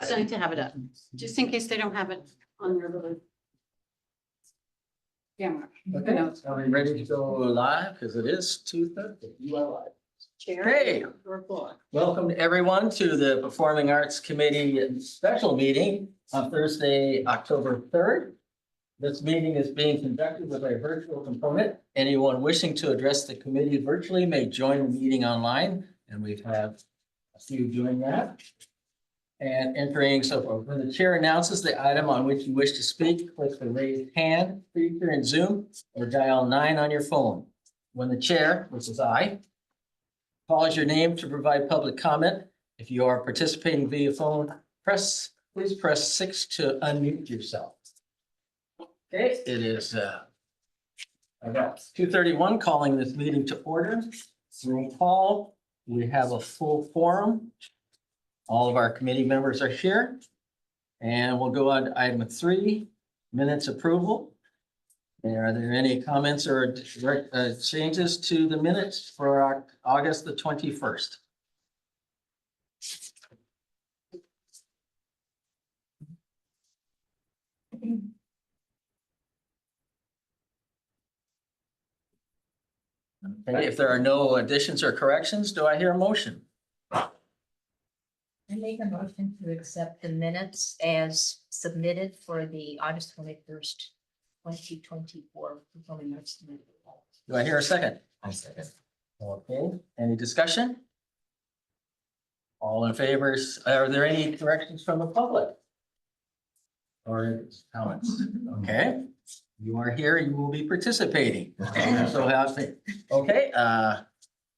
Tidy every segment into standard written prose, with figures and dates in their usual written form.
It's nice to have it up, just in case they don't have it on their little camera. Okay, are we ready to go live? Because it is 2:30. You are live. Chair. Hey. Or floor. Welcome to everyone to the Performing Arts Committee special meeting on Thursday, October 3rd. This meeting is being conducted with a virtual component. Anyone wishing to address the committee virtually may join the meeting online, and we've had a few doing that. And entering, so when the chair announces the item on which you wish to speak, click the raised hand feature in Zoom or dial 9 on your phone. When the chair, which is I, calls your name to provide public comment. If you are participating via phone, please press 6 to unmute yourself. Okay, it is about 2:31, calling this meeting to order. Roll call, we have a full quorum. All of our committee members are here. And we'll go on to item 3, minutes approval. Are there any comments or changes to the minutes for August the 21st? Okay, if there are no additions or corrections, do I hear a motion? I make a motion to accept the minutes as submitted for the August 21st, 2024 Performing Arts Committee. Do I hear a second? I second. Okay, any discussion? All in favor? Are there any corrections from the public? Or comments? Okay, you are here, you will be participating. So happy. Okay,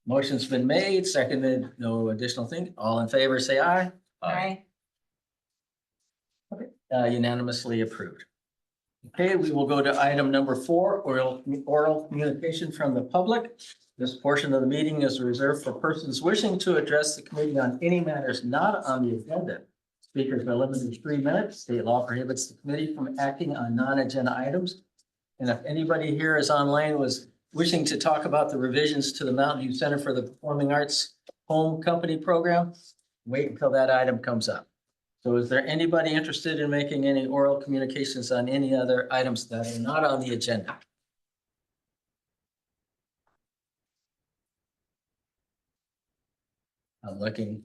motion's been made, seconded, no additional thing. All in favor, say aye. Aye. Unanimously approved. Okay, we will go to item number 4, oral communication from the public. This portion of the meeting is reserved for persons wishing to address the committee on any matters not on the agenda. Speakers are limited to 3 minutes. State law prohibits the committee from acting on non-agenda items. And if anybody here is online was wishing to talk about the revisions to the Mountain View Center for the Performing Arts Home Company Program, wait until that item comes up. So is there anybody interested in making any oral communications on any other items that are not on the agenda? I'm looking.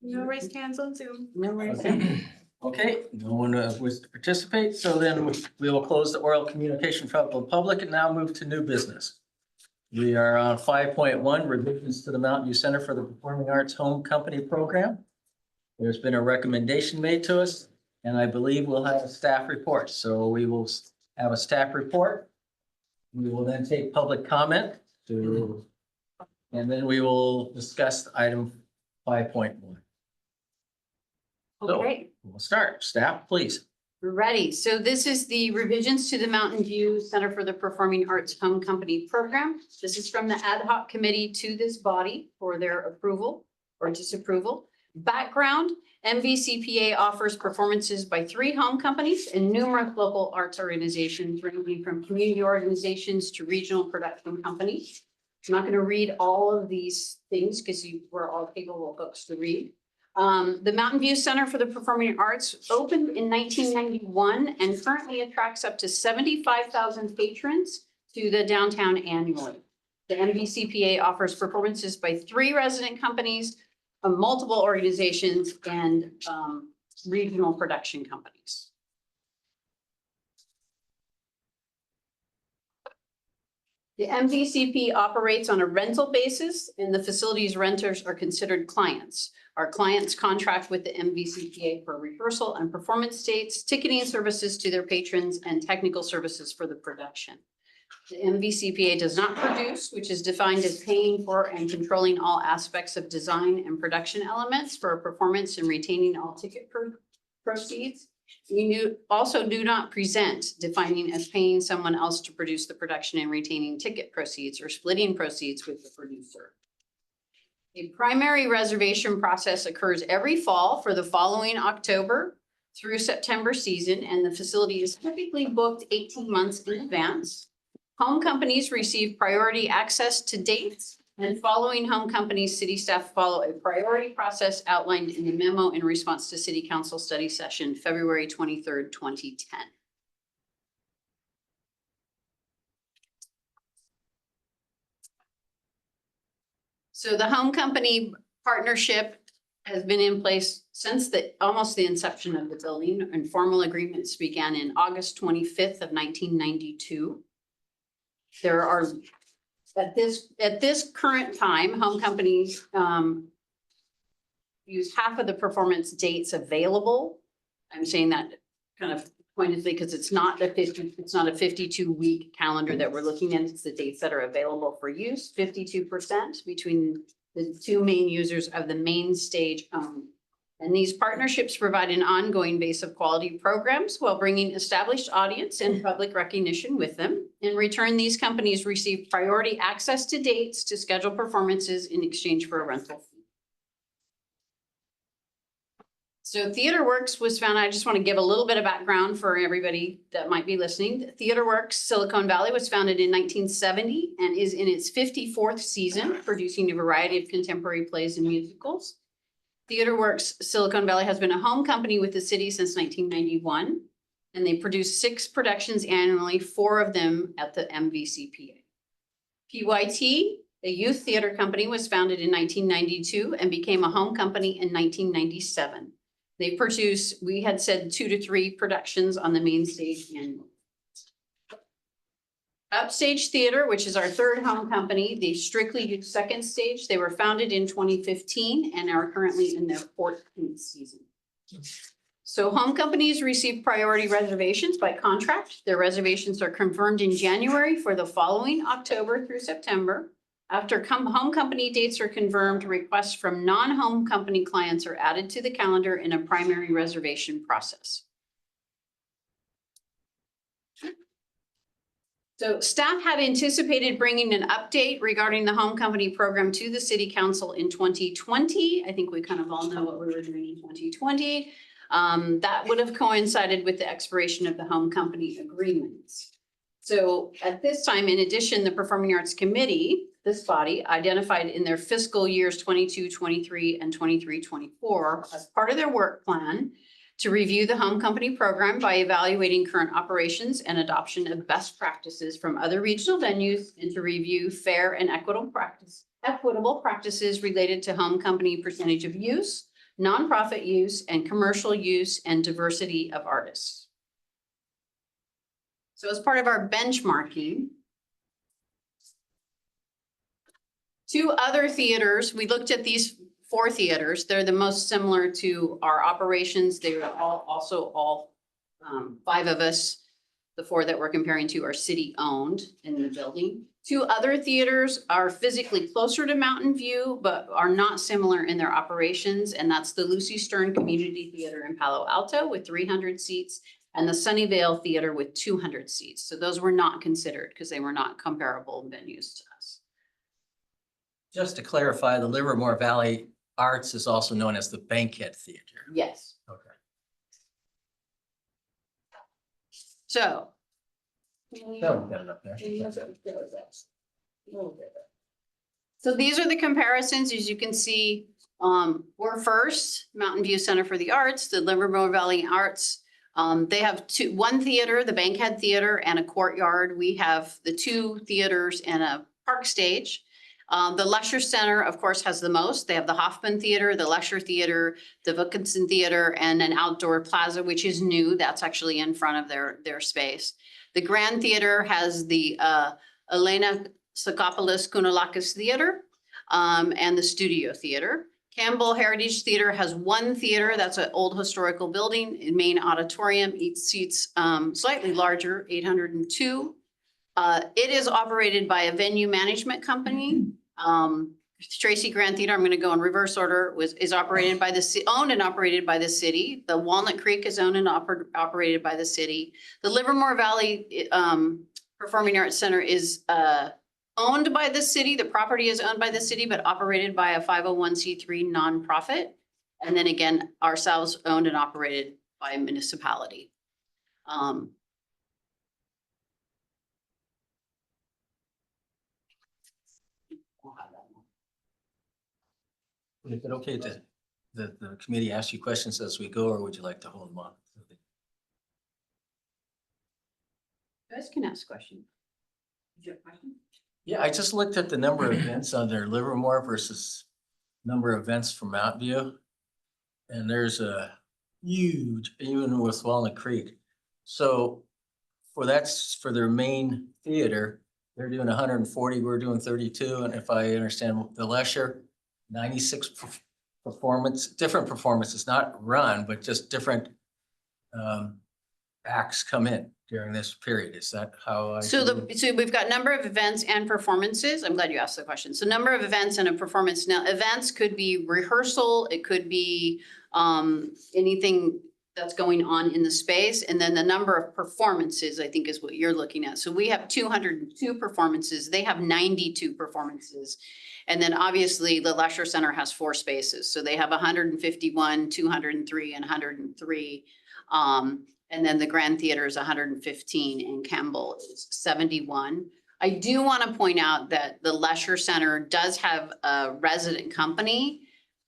No raised hands on Zoom. No raised. Okay, no one wishes to participate, so then we will close the oral communication from the public and now move to new business. We are on 5.1, revisions to the Mountain View Center for the Performing Arts Home Company Program. There's been a recommendation made to us, and I believe we'll have a staff report. So we will have a staff report. We will then take public comment and then we will discuss item 5.1. So Okay, we'll start. Staff, please. we're ready. So this is the revisions to the Mountain View Center for the Performing Arts Home Company Program. This is from the ad hoc committee to this body for their approval or disapproval. Background, MVCPA offers performances by 3 home companies and numerous local arts organizations ranging from community organizations to regional production companies. I'm not going to read all of these things because you were all capable folks to read. The Mountain View Center for the Performing Arts opened in 1991 and currently attracts up to 75,000 patrons to the downtown annually. The MVCPA offers performances by 3 resident companies, multiple organizations, and regional production companies. The MVCP operates on a rental basis, and the facilities renters are considered clients. Our clients contract with the MVCPA for rehearsal and performance dates, ticketing services to their patrons, and technical services for the production. The MVCPA does not produce, which is defined as paying for and controlling all aspects of design and production elements for a performance and retaining all ticket proceeds. We also do not present, defining as paying someone else to produce the production and retaining ticket proceeds or splitting proceeds with the producer. A primary reservation process occurs every fall for the following October through September season, and the facility is typically booked 18 months in advance. Home companies receive priority access to dates And following home companies, city staff follow a priority process outlined in the memo in response to city council study session, February 23rd, 2010. So the home company partnership has been in place since almost the inception of the building, and formal agreements began in August 25th of 1992. There are, at this current time, home companies use half of the performance dates available. I'm saying that kind of pointedly because it's not a 52-week calendar that we're looking at. It's the dates that are available for use, 52% between the two main users of the main stage only. And these partnerships provide an ongoing base of quality programs while bringing established audience and public recognition with them. In return, these companies receive priority access to dates to schedule performances in exchange for a rental fee. So TheaterWorks was founded, I just want to give a little bit of background for everybody that might be listening. TheaterWorks Silicon Valley was founded in 1970 and is in its 54th season, producing a variety of contemporary plays and musicals. TheaterWorks Silicon Valley has been a home company with the city since 1991, and they produce 6 productions annually, 4 of them at the MVCPA. PYT, a youth theater company, was founded in 1992 and became a home company in 1997. They produce, we had said 2 to 3 productions on the main stage annually. Upstage Theater, which is our third home company, they strictly do second stage. They were founded in 2015 and are currently in their 14th season. So home companies receive priority reservations by contract. Their reservations are confirmed in January for the following October through September. After home company dates are confirmed, requests from non-home company clients are added to the calendar in a primary reservation process. So staff had anticipated bringing an update regarding the home company program to the city council in 2020. I think we kind of all know what we were doing in 2020. That would have coincided with the expiration of the home company agreements. So at this time, in addition, the Performing Arts Committee, this body, identified in their fiscal years 22, 23, and 23, 24 as part of their work plan to review the home company program by evaluating current operations and adoption of best practices from other regional venues, and to review fair and equitable practices related to home company percentage of use, nonprofit use, and commercial use, and diversity of artists. So as part of our benchmarking, 2 other theaters, we looked at these 4 theaters. They're the most similar to our operations. They are all 5 of us. The 4 that we're comparing to are city owned in the building. 2 other theaters are physically closer to Mountain View, but are not similar in their operations. And that's the Lucy Stern Community Theater in Palo Alto with 300 seats and the Sunnyvale Theater with 200 seats. So those were not considered because they were not comparable venues to us. Just to clarify, the Livermore Valley Arts is also known as the Bankhead Theater. Yes. Okay. So. So, got it up there. So these are the comparisons. As you can see, we're first, Mountain View Center for the Arts, the Livermore Valley Arts. They have 1 theater, the Bankhead Theater, and a courtyard. We have the 2 theaters and a park stage. The Lecture Center, of course, has the most. They have the Hoffman Theater, the Lecture Theater, the Wilkinson Theater, and an outdoor plaza, which is new. That's actually in front of their space. The Grand Theater has the Elena Sakopoulos Kounalakis Theater and the Studio Theater. Campbell Heritage Theater has 1 theater. That's an old historical building. In main auditorium, each seats slightly larger, 802. It is operated by a venue management company. Tracy Grand Theater, I'm going to go in reverse order, is operated by owned and operated by the city. The Walnut Creek is owned and operated by the city. The Livermore Valley Performing Arts Center is owned by the city. The property is owned by the city, but operated by a 501c3 nonprofit. And then again, ourselves owned and operated by a municipality. We'll have that Is it okay to, the committee ask you questions as we go, or would you like to hold them on? You guys can ask questions. Did you have a question? Yeah, I just looked at the number of events on their Livermore versus number of events from Mountain View. And there's a huge, even with Walnut Creek. So for for their main theater, they're doing 140, we're doing 32. And if I understand the Lesher, 96 different performances, not run, but just different acts come in during this period. Is that how I? So we've got number of events and performances. I'm glad you asked the question. So number of events and a performance. Now, events could be rehearsal, it could be anything that's going on in the space. And then the number of performances, I think, is what you're looking at. So we have 202 performances. They have 92 performances. And then obviously the Lesher Center has 4 spaces. So they have 151, 203, and 103. And then the Grand Theater is 115 and Campbell is 71. I do want to point out that the Lesher Center does have a resident company,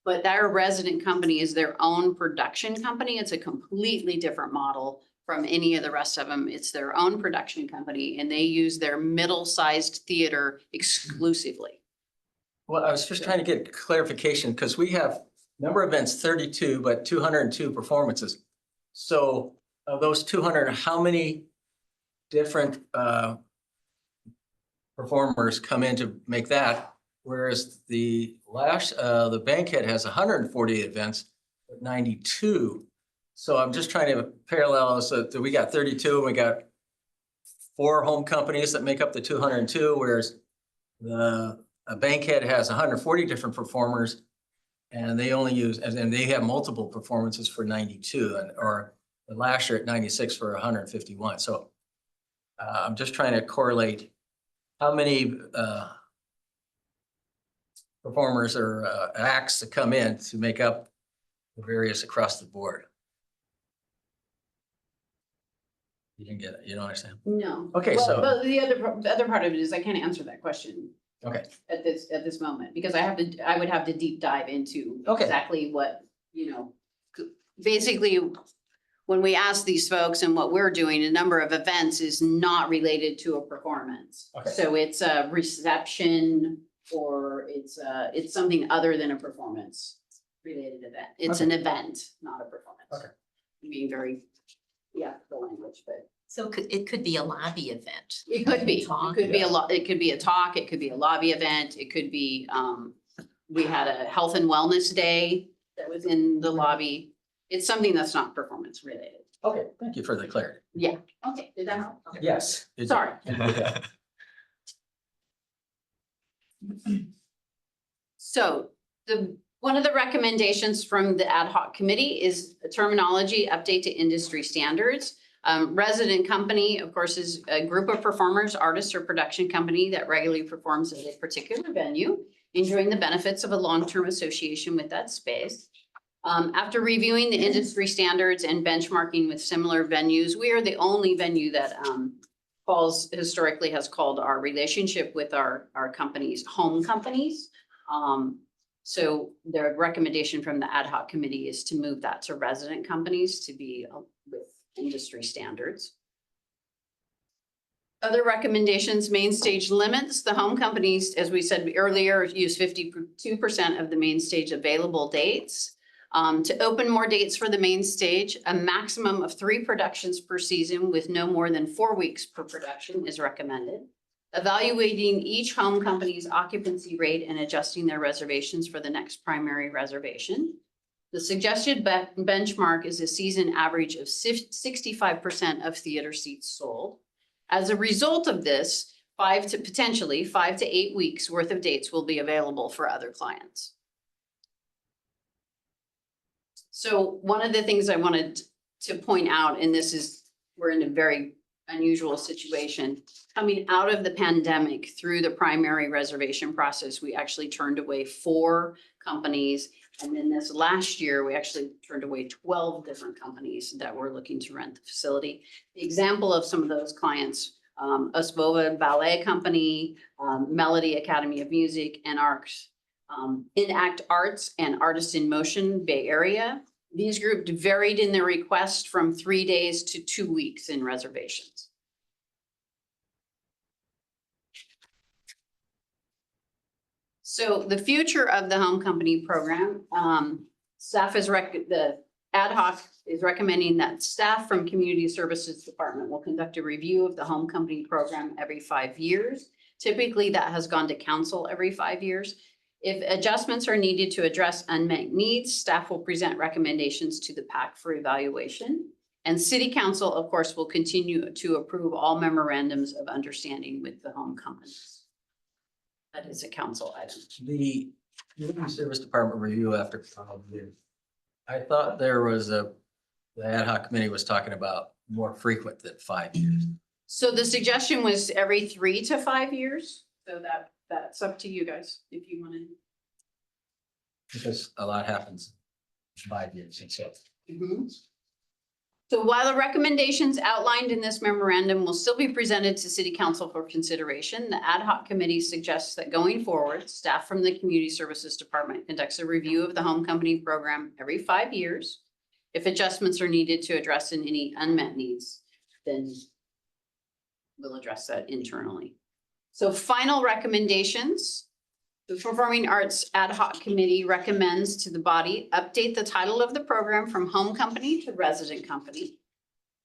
but their resident company is their own production company. It's a completely different model from any of the rest of them. It's their own production company and they use their middle-sized theater exclusively. Well, I was just trying to get clarification because we have number of events 32, but 202 performances. So of those 200, how many different performers come in to make that? Whereas the Bankhead has 148 events, but 92. So I'm just trying to parallel. So we got 32 and we got 4 home companies that make up the 202, whereas the Bankhead has 140 different performers and they only use, and they have multiple performances for 92 or the Lesher at 96 for 151. So I'm just trying to correlate how many performers or acts that come in to make up the various across the board. You didn't get it, you don't understand? No. Okay, Well, so- but the other part of it is I can't answer that question Okay, at this moment because I would have to deep dive into Okay. exactly what, basically when we ask these folks and what we're doing, a number of events is not related to a performance. Okay. So it's a reception or it's something other than a performance related event. It's an event, not a performance. Okay. Being very, the language, but. So it could be a lobby event. It could be, Talk. it could be it could be a talk, it could be a lobby event, it could be, we had a health and wellness day that was in the lobby. It's something that's not performance related. okay, thank you for the clarity. Yeah, okay, did that help? Okay. Yes. it did. Sorry. So one of the recommendations from the ad hoc committee is a terminology update to industry standards. Resident company, of course, is a group of performers, artists, or production company that regularly performs at a particular venue, enjoying the benefits of a long-term association with that space. After reviewing the industry standards and benchmarking with similar venues, we are the only venue that Falls historically has called our relationship with our companies, home companies. So the recommendation from the ad hoc committee is to move that to resident companies to be with industry standards. Other recommendations, main stage limits. The home companies, as we said earlier, use 52% of the main stage available dates. To open more dates for the main stage, a maximum of 3 productions per season with no more than 4 weeks per production is recommended. Evaluating each home company's occupancy rate and adjusting their reservations for the next primary reservation. The suggested benchmark is a season average of 65% of theater seats sold. As a result of this, potentially 5 to 8 weeks worth of dates will be available for other clients. So one of the things I wanted to point out, and this is, we're in a very unusual situation. Coming out of the pandemic through the primary reservation process, we actually turned away 4 companies. And then this last year, we actually turned away 12 different companies that were looking to rent the facility. The example of some of those clients, Osbova Ballet Company, Melody Academy of Music, and ARCS. Enact Arts and Artists in Motion Bay Area. These groups varied in their request from 3 days to 2 weeks in reservations. So the future of the home company program, staff is the ad hoc is recommending that staff from Community Services Department will conduct a review of the home company program every 5 years. Typically, that has gone to council every 5 years. If adjustments are needed to address unmet needs, staff will present recommendations to the PAC for evaluation. And City Council, of course, will continue to approve all memorandums of understanding with the home companies. That is a council item. The Community Service Department review after 5 years. I thought there was the ad hoc committee was talking about more frequent than 5 years. So the suggestion was every 3 to 5 years. So that's up to you guys if you want to. Because a lot happens in 5 years and so. So while the recommendations outlined in this memorandum will still be presented to City Council for consideration, the ad hoc committee suggests that going forward, staff from the Community Services Department conducts a review of the home company program every 5 years. If adjustments are needed to address any unmet needs, then we'll address that internally. So final recommendations. The Performing Arts Ad Hoc Committee recommends to the body, update the title of the program from home company to resident company.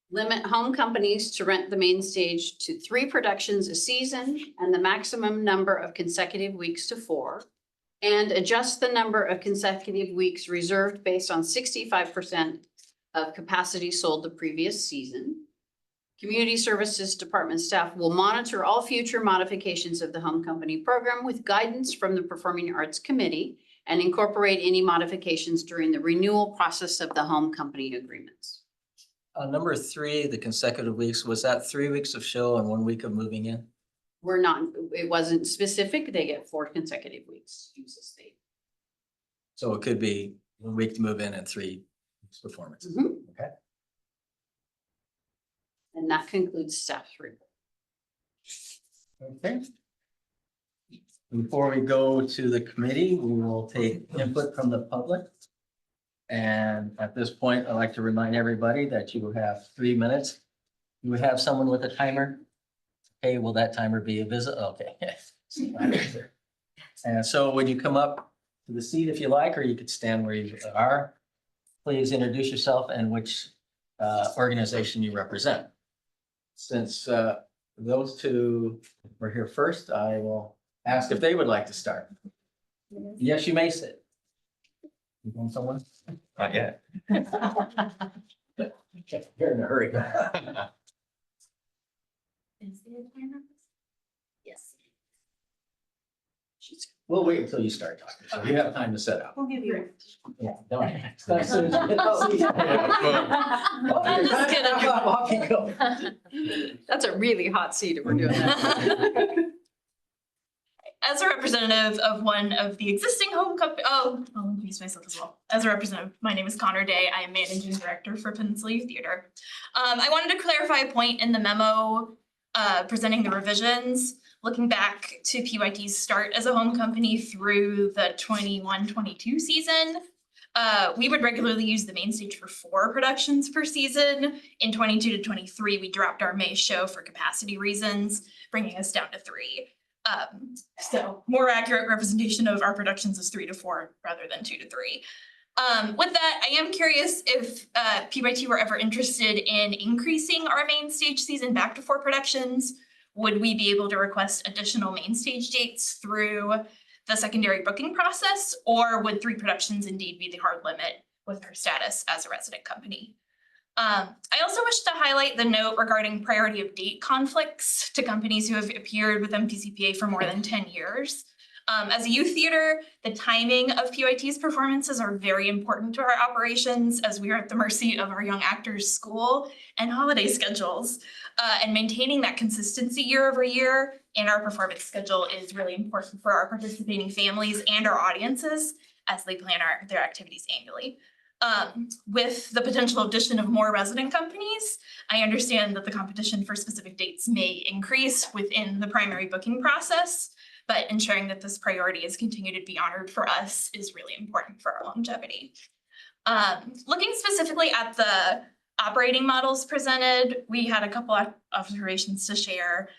Limit home companies to rent the main stage to 3 productions a season and the maximum number of consecutive weeks to 4. And adjust the number of consecutive weeks reserved based on 65% of capacity sold the previous season. Community Services Department staff will monitor all future modifications of the home company program with guidance from the Performing Arts Committee and incorporate any modifications during the renewal process of the home company agreements. Number 3, the consecutive weeks, was that 3 weeks of show and 1 week of moving in? It wasn't specific. They get 4 consecutive weeks, use the state. So it could be 1 week to move in and 3 weeks performance. Okay. And that concludes staff's report. Okay. Before we go to the committee, we will take input from the public. And at this point, I'd like to remind everybody that you have 3 minutes. You would have someone with a timer. Okay, will that timer be a visit? Okay. And so when you come up to the seat, if you like, or you could stand where you are, please introduce yourself and which organization you represent. Since those two were here first, I will ask if they would like to start. Yes, you may sit. You want someone? Not yet. You're in a hurry. Yes. We'll wait until you start talking, so you have time to set up. We'll give you. Yeah, don't. As soon as you get the seat. I'm just kidding. Off you go. That's a really hot seat if we're doing that. As a representative of one of the existing home company, I'll introduce myself as well. As a representative, my name is Connor Day. I am managing director for Peninsula Youth Theater. I wanted to clarify a point in the memo presenting the revisions. Looking back to PYT's start as a home company through the 21-22 season, we would regularly use the main stage for 4 productions per season. In 22 to 23, we dropped our May show for capacity reasons, bringing us down to 3. So more accurate representation of our productions is 3 to 4 rather than 2 to 3. With that, I am curious if PYT were ever interested in increasing our main stage season back to 4 productions. Would we be able to request additional main stage dates through the secondary booking process, or would 3 productions indeed be the hard limit with our status as a resident company? I also wish to highlight the note regarding priority of date conflicts to companies who have appeared with MPCPA for more than 10 years. As a youth theater, the timing of PYT's performances are very important to our operations, as we are at the mercy of our young actors' school and holiday schedules. And maintaining that consistency year over year in our performance schedule is really important for our participating families and our audiences as they plan their activities annually. With the potential addition of more resident companies, I understand that the competition for specific dates may increase within the primary booking process. but ensuring that this priority is continued to be honored for us is really important for our longevity. Looking specifically at the operating models presented, we had a couple of observations to share.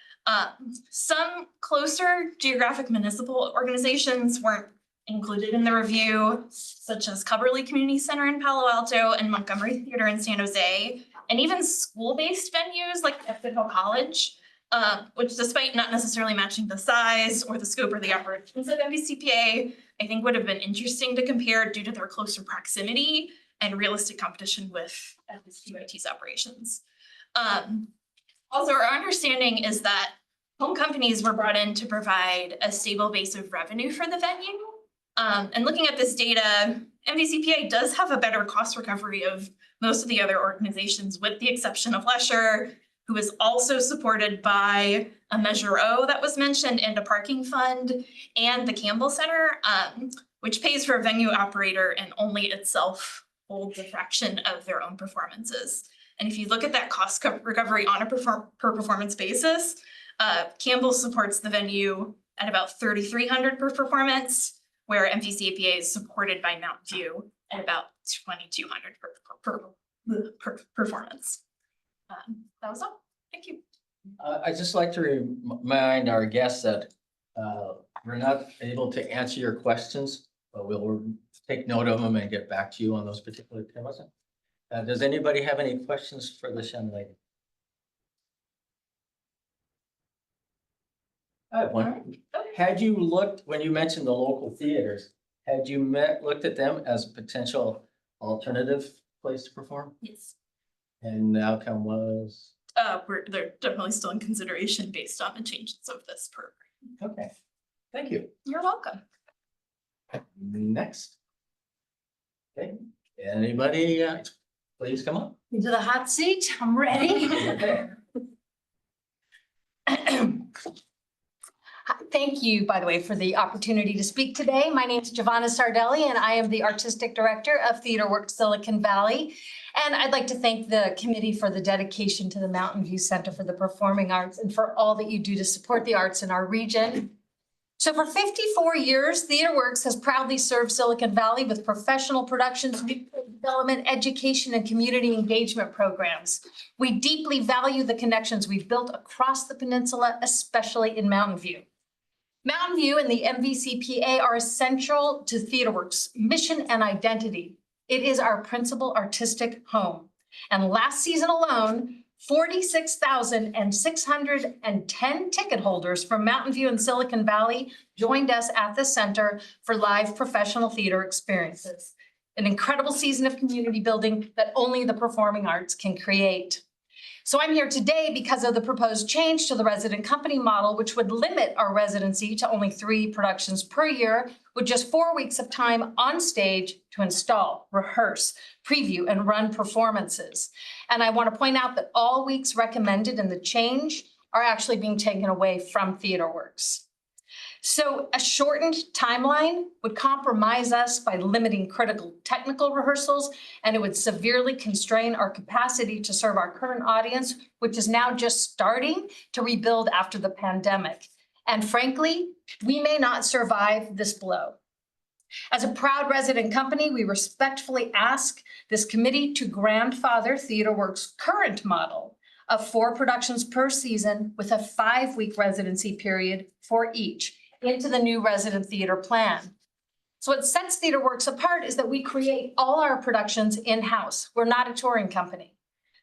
Some closer geographic municipal organizations weren't included in the review, such as Cubberley Community Center in Palo Alto and Montgomery Theater in San Jose, and even school-based venues like Epiphany College, which despite not necessarily matching the size or the scope or the operations of MVCPA, I think would have been interesting to compare due to their closer proximity and realistic competition with FSQIT's operations. Also, our understanding is that home companies were brought in to provide a stable base of revenue for the venue. And looking at this data, MVCPA does have a better cost recovery of most of the other organizations, with the exception of Lesher, who is also supported by a Measure O that was mentioned and a parking fund, and the Campbell Center, which pays for a venue operator and only itself holds a fraction of their own performances. And if you look at that cost recovery on a per performance basis, Campbell supports the venue at about $3,300 per performance, where MVCPA is supported by Mountain View at about $2,200 per performance. That was all. Thank you. I'd just like to remind our guests that we're not able to answer your questions, but we'll take note of them and get back to you on those particular temas. Does anybody have any questions for this young lady? I have one. Had you looked, when you mentioned the local theaters, had you looked at them as a potential alternative place to perform? Yes. And the outcome was? They're definitely still in consideration based on the changes of this program. Okay, thank you. You're welcome. Next. Okay, anybody, please come up. Into the hot seat. I'm ready. Thank you, by the way, for the opportunity to speak today. My name is Giovanna Sardelli, and I am the Artistic Director of TheaterWorks Silicon Valley. And I'd like to thank the committee for the dedication to the Mountain View Center for the Performing Arts and for all that you do to support the arts in our region. So for 54 years, TheaterWorks has proudly served Silicon Valley with professional productions, new development, education, and community engagement programs. We deeply value the connections we've built across the peninsula, especially in Mountain View. Mountain View and the MVCPA are essential to TheaterWorks' mission and identity. It is our principal artistic home. And last season alone, 46,610 ticket holders from Mountain View and Silicon Valley joined us at the center for live professional theater experiences. An incredible season of community building that only the performing arts can create. So I'm here today because of the proposed change to the resident company model, which would limit our residency to only 3 productions per year, with just 4 weeks of time on stage to install, rehearse, preview, and run performances. And I want to point out that all weeks recommended in the change are actually being taken away from TheaterWorks. So a shortened timeline would compromise us by limiting critical technical rehearsals, and it would severely constrain our capacity to serve our current audience, which is now just starting to rebuild after the pandemic. And frankly, we may not survive this blow. As a proud resident company, we respectfully ask this committee to grandfather TheaterWorks' current model of 4 productions per season with a 5-week residency period for each into the new resident theater plan. So what sets TheaterWorks apart is that we create all our productions in-house. We're not a touring company.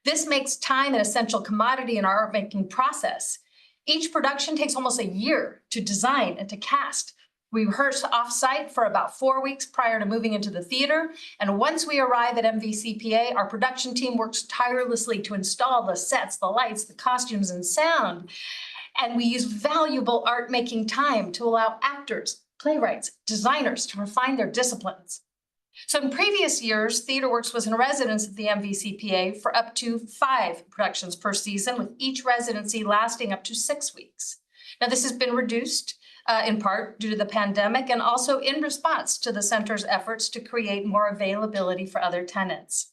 This makes time an essential commodity in our art-making process. Each production takes almost a year to design and to cast. We rehearse off-site for about 4 weeks prior to moving into the theater. And once we arrive at MVCPA, our production team works tirelessly to install the sets, the lights, the costumes, and sound. And we use valuable art-making time to allow actors, playwrights, designers to refine their disciplines. So in previous years, TheaterWorks was in residence at the MVCPA for up to 5 productions per season, with each residency lasting up to 6 weeks. Now, this has been reduced in part due to the pandemic and also in response to the center's efforts to create more availability for other tenants.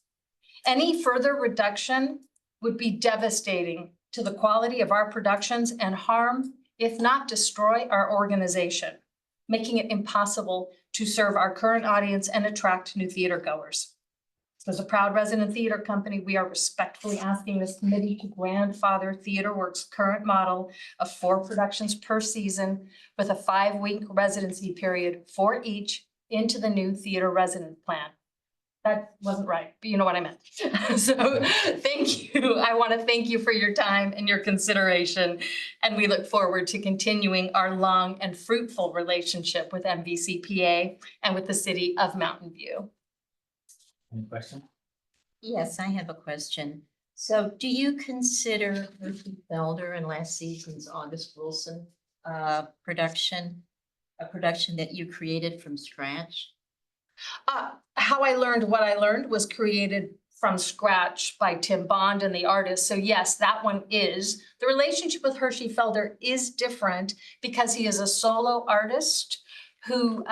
Any further reduction would be devastating to the quality of our productions and harm if not destroy our organization, making it impossible to serve our current audience and attract new theater goers. As a proud resident theater company, we are respectfully asking this committee to grandfather TheaterWorks' current model of 4 productions per season with a 5-week residency period for each into the new theater resident plan. That wasn't right, but you know what I meant. So thank you. I want to thank you for your time and your consideration. And we look forward to continuing our long and fruitful relationship with MVCPA and with the city of Mountain View. Any question? Yes, I have a question. So do you consider Hershey Felder and last season's August Wilson production, a production that you created from scratch? How I Learned What I Learned was created from scratch by Tim Bond and the artist. So yes, that one is. The relationship with Hershey Felder is different because he is a solo artist who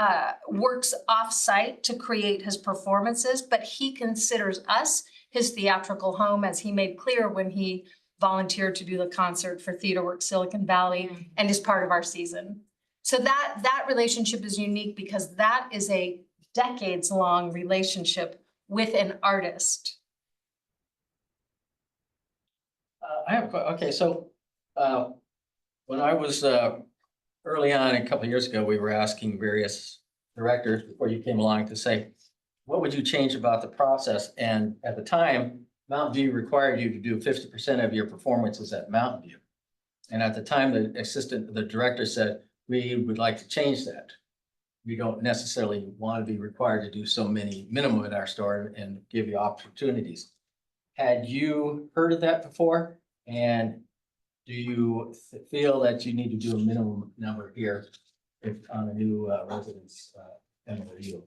works off-site to create his performances, but he considers us his theatrical home, as he made clear when he volunteered to do the concert for TheaterWorks Silicon Valley and is part of our season. So that relationship is unique because that is a decades-long relationship with an artist. I have, okay, so, when I was, early on, a couple of years ago, we were asking various directors before you came along to say, what would you change about the process? And at the time, Mountain View required you to do 50% of your performances at Mountain View. And at the time, the director said, we would like to change that. We don't necessarily want to be required to do so many minimum at our store and give you opportunities. Had you heard of that before? And do you feel that you need to do a minimum number here if on a new residence MOU?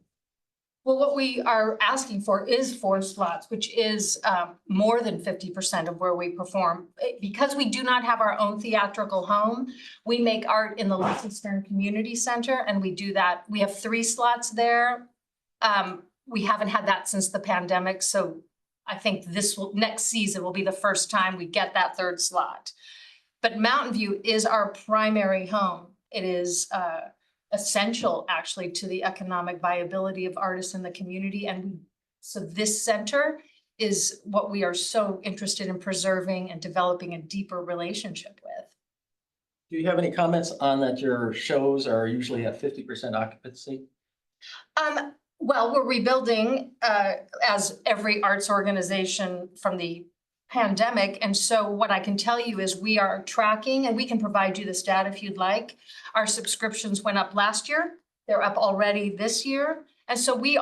Well, what we are asking for is 4 slots, which is more than 50% of where we perform. Because we do not have our own theatrical home, we make art in the Lincoln Stern Community Center, and we do that. We have 3 slots there. We haven't had that since the pandemic, so I think next season will be the first time we get that 3rd slot. But Mountain View is our primary home. It is essential actually to the economic viability of artists in the community. And so this center is what we are so interested in preserving and developing a deeper relationship with. Do you have any comments on that your shows are usually at 50% occupancy? Well, we're rebuilding as every arts organization from the pandemic. And so what I can tell you is we are tracking, and we can provide you this data if you'd like. Our subscriptions went up last year. They're up already this year. And so we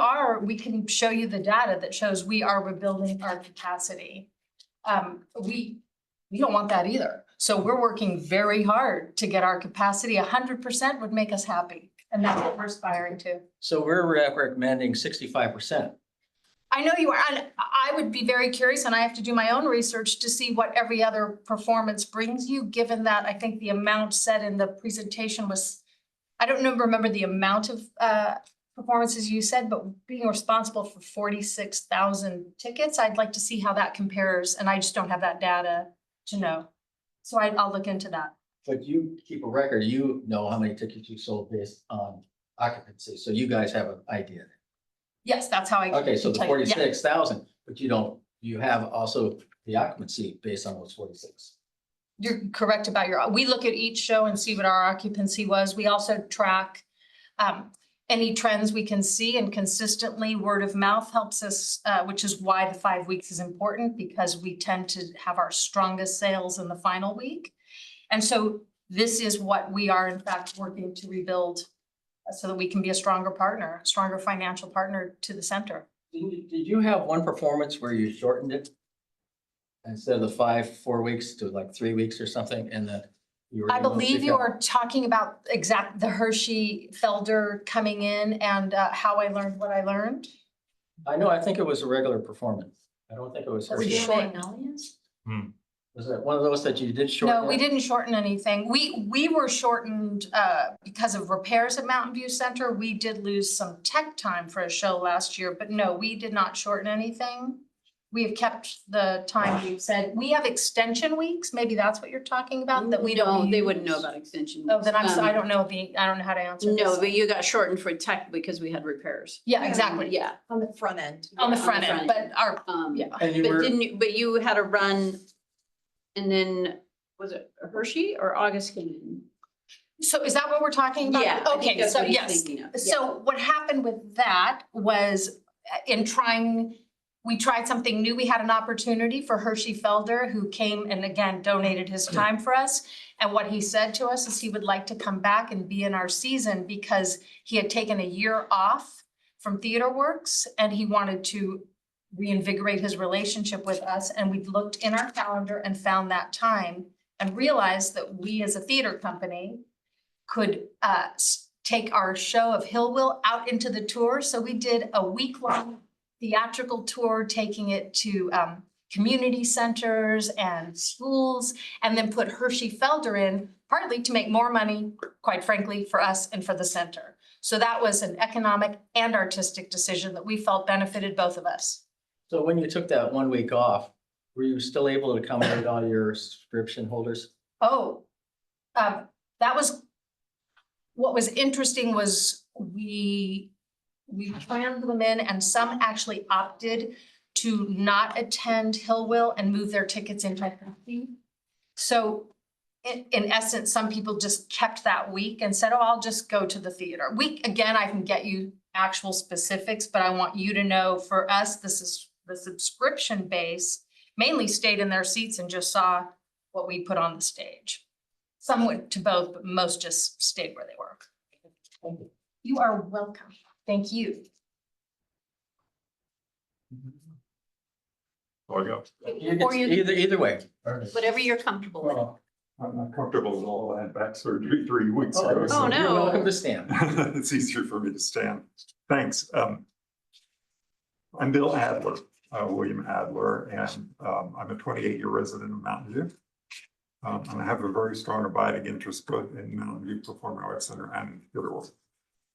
can show you the data that shows we are rebuilding our capacity. We don't want that either. So we're working very hard to get our capacity. 100% would make us happy. And that's what we're aspiring to. So we're recommending 65%. I know you are, and I would be very curious, and I have to do my own research to see what every other performance brings you, given that I think the amount said in the presentation was, I don't remember the amount of performances you said, but being responsible for 46,000 tickets, I'd like to see how that compares, and I just don't have that data to know. So I'll look into that. But you keep a record, you know how many tickets you sold based on occupancy, so you guys have an idea. Yes, that's how I. Okay, so the can tell you. Yeah. 46,000, but you have also the occupancy based on those 46. You're correct about we look at each show and see what our occupancy was. We also track any trends we can see, and consistently word of mouth helps us, which is why the 5 weeks is important, because we tend to have our strongest sales in the final week. And so this is what we are in fact working to rebuild so that we can be a stronger partner, a stronger financial partner to the center. Did you have one performance where you shortened it? Instead of the 4 weeks to like 3 weeks or something, and that you were. I believe you are talking about the Hershey Felder coming in and How I Learned What I Learned. I know, I think it was a regular performance. I don't think it was. Was it Hershey. short? Was it one of those that you did shorten? No, we didn't shorten anything. We were shortened because of repairs at Mountain View Center. We did lose some tech time for a show last year, but no, we did not shorten anything. We have kept the time we've said, we have extension weeks, maybe that's what you're talking about, that we don't No, they wouldn't know use? about extension. Oh, then weeks. I don't know I don't know how to answer this. No, but you got shortened for tech because we had repairs. Yeah, exactly. Yeah. On the front end. On the Yeah, front end, but our, yeah. And you But were, didn't you, but you had a run and then, was it Hershey or August came in? So is that what we're talking about? Yeah, I think Okay, that's so what he's yes. thinking of. So what happened with that was in trying, we tried something new. We had an opportunity for Hershey Felder, who came and again donated his time for us. And what he said to us is he would like to come back and be in our season because he had taken a year off from Theater Works and he wanted to reinvigorate his relationship with us. And we looked in our calendar and found that time and realized that we as a theater company could take our show of Hill Will out into the tour. So we did a week-long theatrical tour, taking it to community centers and schools, and then put Hershey Felder in, partly to make more money, quite frankly, for us and for the center. So that was an economic and artistic decision that we felt benefited both of us. so when you took that 1 week off, were you still able to accommodate all your subscription holders? Oh, that was, what was interesting was we planned them in and some actually opted to not attend Hill Will and move their tickets into Hershey. So in essence, some people just kept that week and said, oh, I'll just go to the theater. Again, I can get you actual specifics, but I want you to know for us, this is the subscription base mainly stayed in their seats and just saw what we put on the stage. Some went to both, but most just stayed where they were. Thank you. You are welcome. Thank you. Oh, yeah. Or you- Either way. Whatever you're comfortable with. Well, I'm not comfortable at all. I had back surgery 3 weeks Oh, ago. so no. You're welcome to stand. It's easier for me to stand. Thanks. I'm Bill Adler, William Adler, and I'm a 28-year resident of Mountain View. And I have a very strong abiding interest both in Mountain View Performing Arts Center and in Theater Works.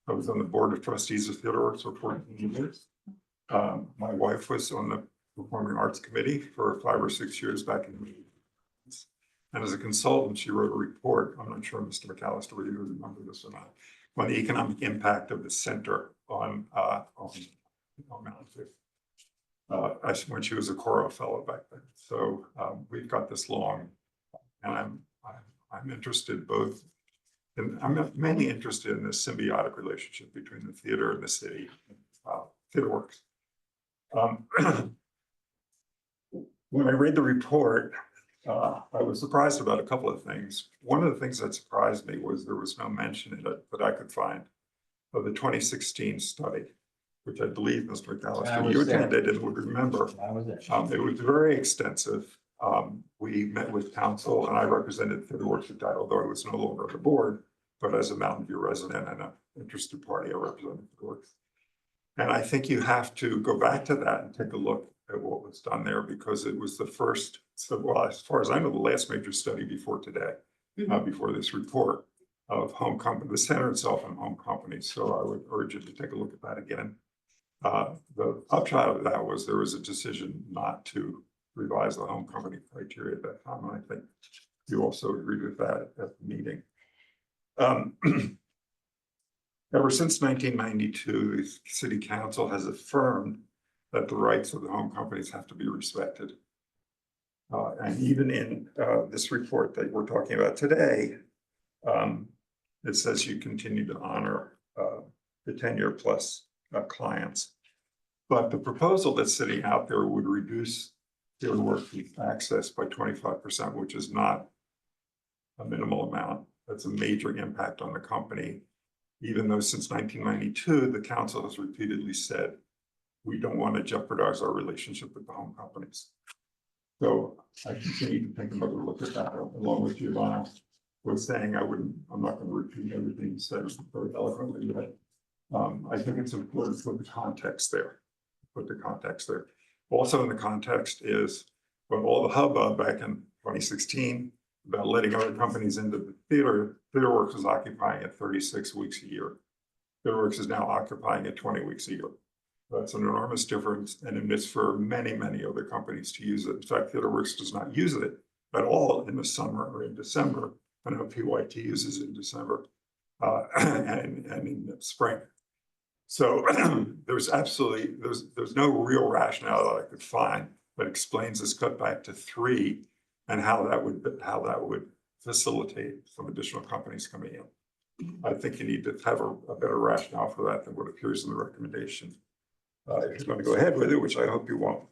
I was on the board of trustees of Theater Works for 14 years. My wife was on the Performing Arts Committee for 5 or 6 years back in the 80s. And as a consultant, she wrote a report, I'm not sure, Mr. McAllister, whether you remember this or not, on the economic impact of the center on Mountain View. When she was a Coro Fellow back then. So we've got this long, and I'm interested both, and I'm mainly interested in this symbiotic relationship between the theater and the city, Theater Works. When I read the report, I was surprised about a couple of things. One of the things that surprised me was there was no mention in it that I could find of the 2016 study, which I believe, Mr. I McAllister, was you there. attended and would remember. That was it. It was very extensive. We met with council and I represented Theater Works at that, although I was no longer on the board, but as a Mountain View resident and an interested party, I represented Theater Works. And I think you have to go back to that and take a look at what was done there because it was the first, so well, as far as I know, the last major study before today, before this report of home company, the center itself and home companies. So I would urge you to take a look at that again. The upshot of that was there was a decision not to revise the home company criteria at that time. And I think you also agreed with that at the meeting. Ever since 1992, the city council has affirmed that the rights of the home companies have to be respected. And even in this report that we're talking about today, it says you continue to honor the 10-year plus clients. But the proposal that's sitting out there would reduce Theater Works access by 25%, which is not a minimal amount. That's a major impact on the company. Even though since 1992, the council has repeatedly said, we don't want to jeopardize our relationship with the home companies. So I continue to take another look at that, along with Giovanna was saying, I'm not going to repeat everything you said very eloquently, but I think it's important to put the context there. Also in the context is when all the hubbub back in 2016 about letting other companies into the theater, Theater Works was occupying it 36 weeks a year. Theater Works is now occupying it 20 weeks a year. That's an enormous difference, and it's for many, many other companies to use it. In fact, TheaterWorks does not use it at all in the summer or in December. I know PYT uses it in December and in the spring. So there's no real rationale that I could find that explains this cutback to 3 and how that would facilitate some additional companies coming in. I think you need to have a better rationale for that than what appears in the recommendation. If you're going to go ahead with it, which I hope you won't.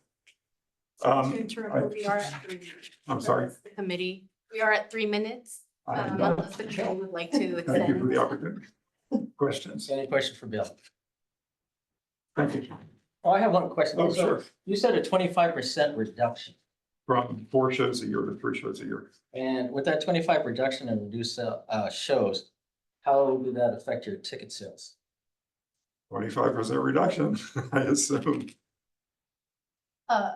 We are at 3 minutes. I'm sorry. That's the committee, we are at 3 minutes. Unless the committee would like to Thank you for extend. the opportunity. Questions? Any question for Bill? Thank you. Oh, I have one question. Oh, So sure. You said a 25% reduction, From 4 shows a year to 3 shows a year. and with that 25 reduction in reduced shows, how did that affect your ticket sales? 25% reduction, I assume. Uh,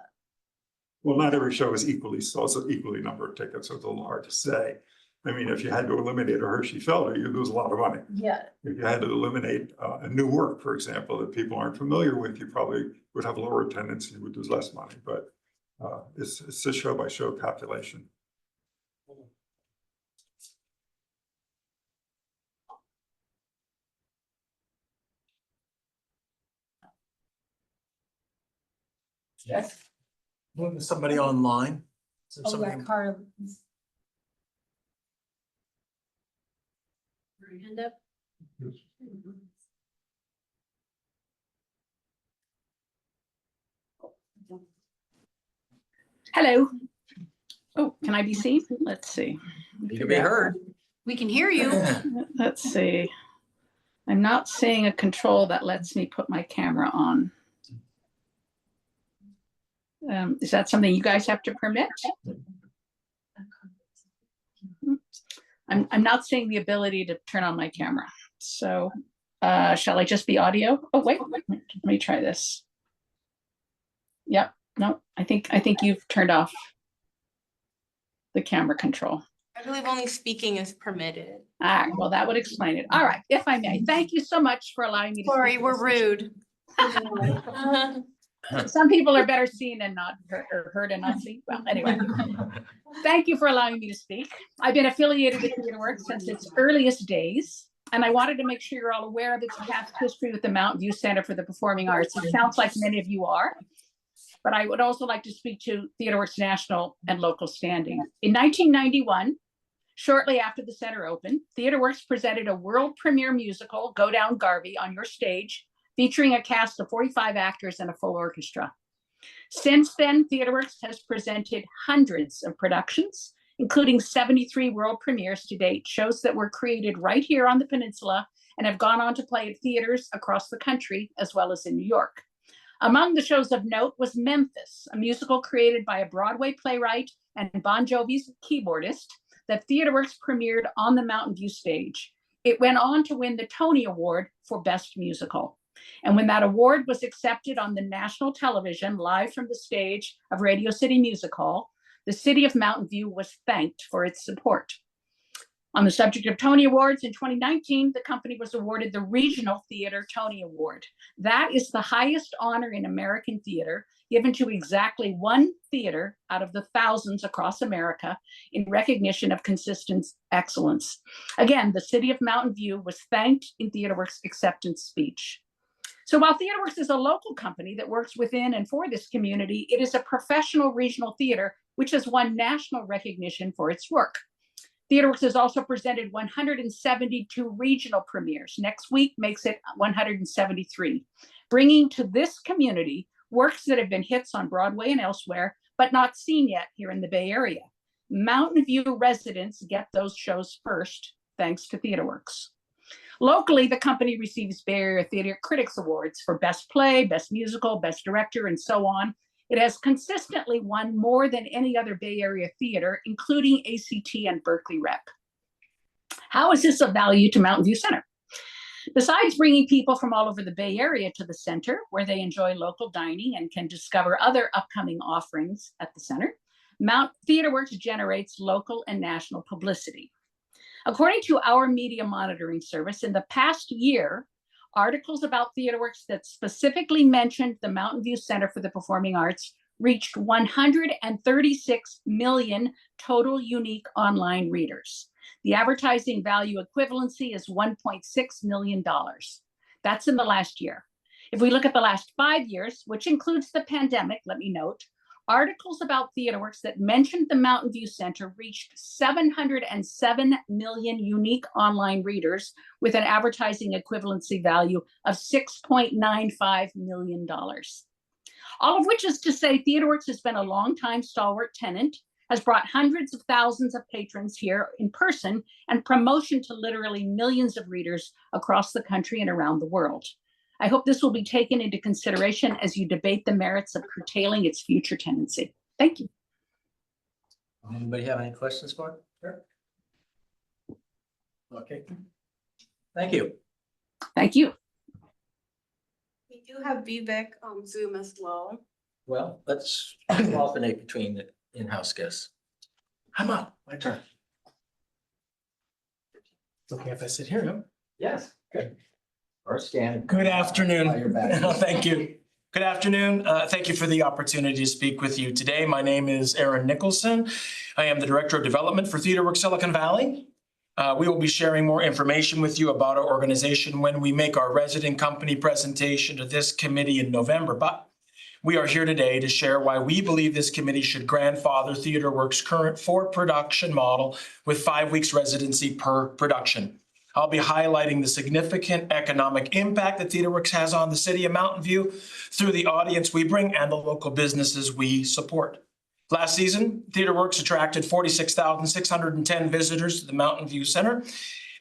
Well, not every show is also equally number of tickets, so it's a little hard to say. I mean, if you had to eliminate a Hershey Felder, you'd lose a lot of money. yeah, If you had to eliminate a new work, for example, that people aren't familiar with, you probably would have lower attendance and you would lose less money, but it's a show by show calculation. Yes. Somebody online? Is there oh, yeah, somebody- Carl. Hand up. Hello. Oh, can I be seen? Let's see. You can be heard. We can hear you. Let's see. I'm not seeing a control that lets me put my camera on. Is that something you guys have to permit? I'm not seeing the ability to turn on my camera. So shall I just be audio? Oh, wait, let me try this. Yep, no, I think you've turned off the camera control. I believe only speaking is permitted. Ah, well, that would explain it. All right, if I may, thank you so much for allowing me to. Sorry, speak we're this issue. rude. Some people are better seen and not heard, or heard and not seen. Well, anyway, thank you for allowing me to speak. I've been affiliated with TheaterWorks since its earliest days, and I wanted to make sure you're all aware of its past history with the Mountain View Center for the Performing Arts. It sounds like many of you are, but I would also like to speak to TheaterWorks' national and local standing. In 1991, shortly after the center opened, TheaterWorks presented a world premiere musical, Go Down Garvey, on your stage, featuring a cast of 45 actors and a full orchestra. Since then, TheaterWorks has presented hundreds of productions, including 73 world premieres to date, shows that were created right here on the peninsula and have gone on to play at theaters across the country, as well as in New York. Among the shows of note was Memphis, a musical created by a Broadway playwright and Bon Jovi's keyboardist that TheaterWorks premiered on the Mountain View stage. It went on to win the Tony Award for Best Musical. And when that award was accepted on the national television, live from the stage of Radio City Music Hall, the city of Mountain View was thanked for its support. On the subject of Tony Awards, in 2019, the company was awarded the Regional Theater Tony Award. That is the highest honor in American theater, given to exactly one theater out of the thousands across America in recognition of consistent excellence. Again, the city of Mountain View was thanked in TheaterWorks' acceptance speech. So while TheaterWorks is a local company that works within and for this community, it is a professional regional theater which has won national recognition for its work. TheaterWorks has also presented 172 regional premieres. Next week makes it 173, bringing to this community works that have been hits on Broadway and elsewhere, but not seen yet here in the Bay Area. Mountain View residents get those shows first, thanks to TheaterWorks. Locally, the company receives Bay Area Theater Critics Awards for Best Play, Best Musical, Best Director, and so on. It has consistently won more than any other Bay Area theater, including ACT and Berkeley Rep. How is this of value to Mountain View Center? Besides bringing people from all over the Bay Area to the center, where they enjoy local dining and can discover other upcoming offerings at the center, TheaterWorks generates local and national publicity. According to our media monitoring service, in the past year, Articles about TheaterWorks that specifically mentioned the Mountain View Center for the Performing Arts reached 136 million total unique online readers. The advertising value equivalency is $1.6 million. That's in the last year. If we look at the last 5 years, which includes the pandemic, let me note, articles about TheaterWorks that mentioned the Mountain View Center reached 707 million unique online readers with an advertising equivalency value of $6.95 million. All of which is to say TheaterWorks has been a longtime stalwart tenant, has brought hundreds of thousands of patrons here in person, and promotion to literally millions of readers across the country and around the world. I hope this will be taken into consideration as you debate the merits of curtailing its future tenancy. Thank you. Anybody have any questions for it? Sure. Okay. Thank you. Thank you. We do have Vivek on Zoom as well. Well, let's alternate between the in-house guests. I'm up, my turn. It's okay if I sit here, no? Yes, good. Or scan. Good afternoon. While you're back. Thank you. Good afternoon. Thank you for the opportunity to speak with you today. My name is Aaron Nicholson. I am the Director of Development for TheaterWorks Silicon Valley. We will be sharing more information with you about our organization when we make our resident company presentation to this committee in November. But we are here today to share why we believe this committee should grandfather TheaterWorks' current for-production model with 5 weeks residency per production. I'll be highlighting the significant economic impact that TheaterWorks has on the city of Mountain View through the audience we bring and the local businesses we support. Last season, TheaterWorks attracted 46,610 visitors to the Mountain View Center.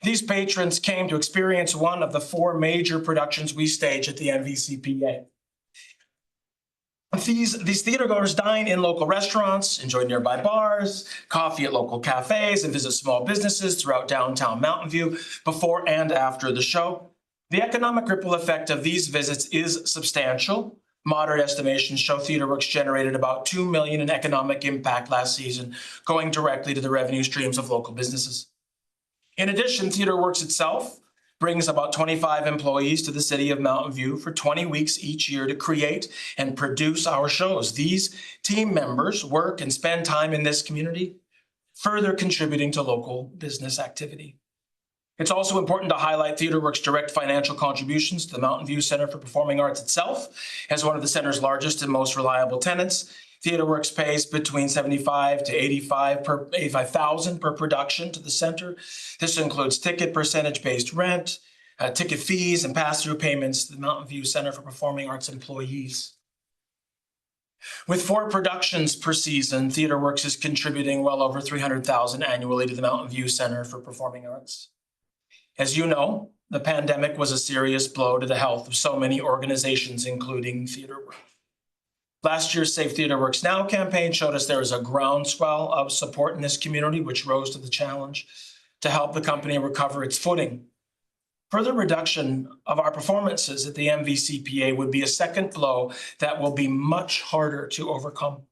These patrons came to experience one of the 4 major productions we stage at the MVCPA. These theatergoers dine in local restaurants, enjoy nearby bars, coffee at local cafes, and visit small businesses throughout downtown Mountain View before and after the show. The economic ripple effect of these visits is substantial. Moderate estimations show TheaterWorks generated about $2 million in economic impact last season, going directly to the revenue streams of local businesses. In addition, TheaterWorks itself brings about 25 employees to the city of Mountain View for 20 weeks each year to create and produce our shows. These team members work and spend time in this community, further contributing to local business activity. It's also important to highlight TheaterWorks' direct financial contributions to the Mountain View Center for Performing Arts itself. As one of the center's largest and most reliable tenants, TheaterWorks pays between $75,000 to $85,000 per production to the center. This includes ticket percentage-based rent, ticket fees, and pass-through payments to the Mountain View Center for Performing Arts employees. With 4 productions per season, TheaterWorks is contributing well over $300,000 annually to the Mountain View Center for Performing Arts. As you know, the pandemic was a serious blow to the health of so many organizations, including TheaterWorks. Last year's Save TheaterWorks Now campaign showed us there is a groundswell of support in this community, which rose to the challenge to help the company recover its footing. Further reduction of our performances at the MVCPA would be a second blow that will be much harder to overcome.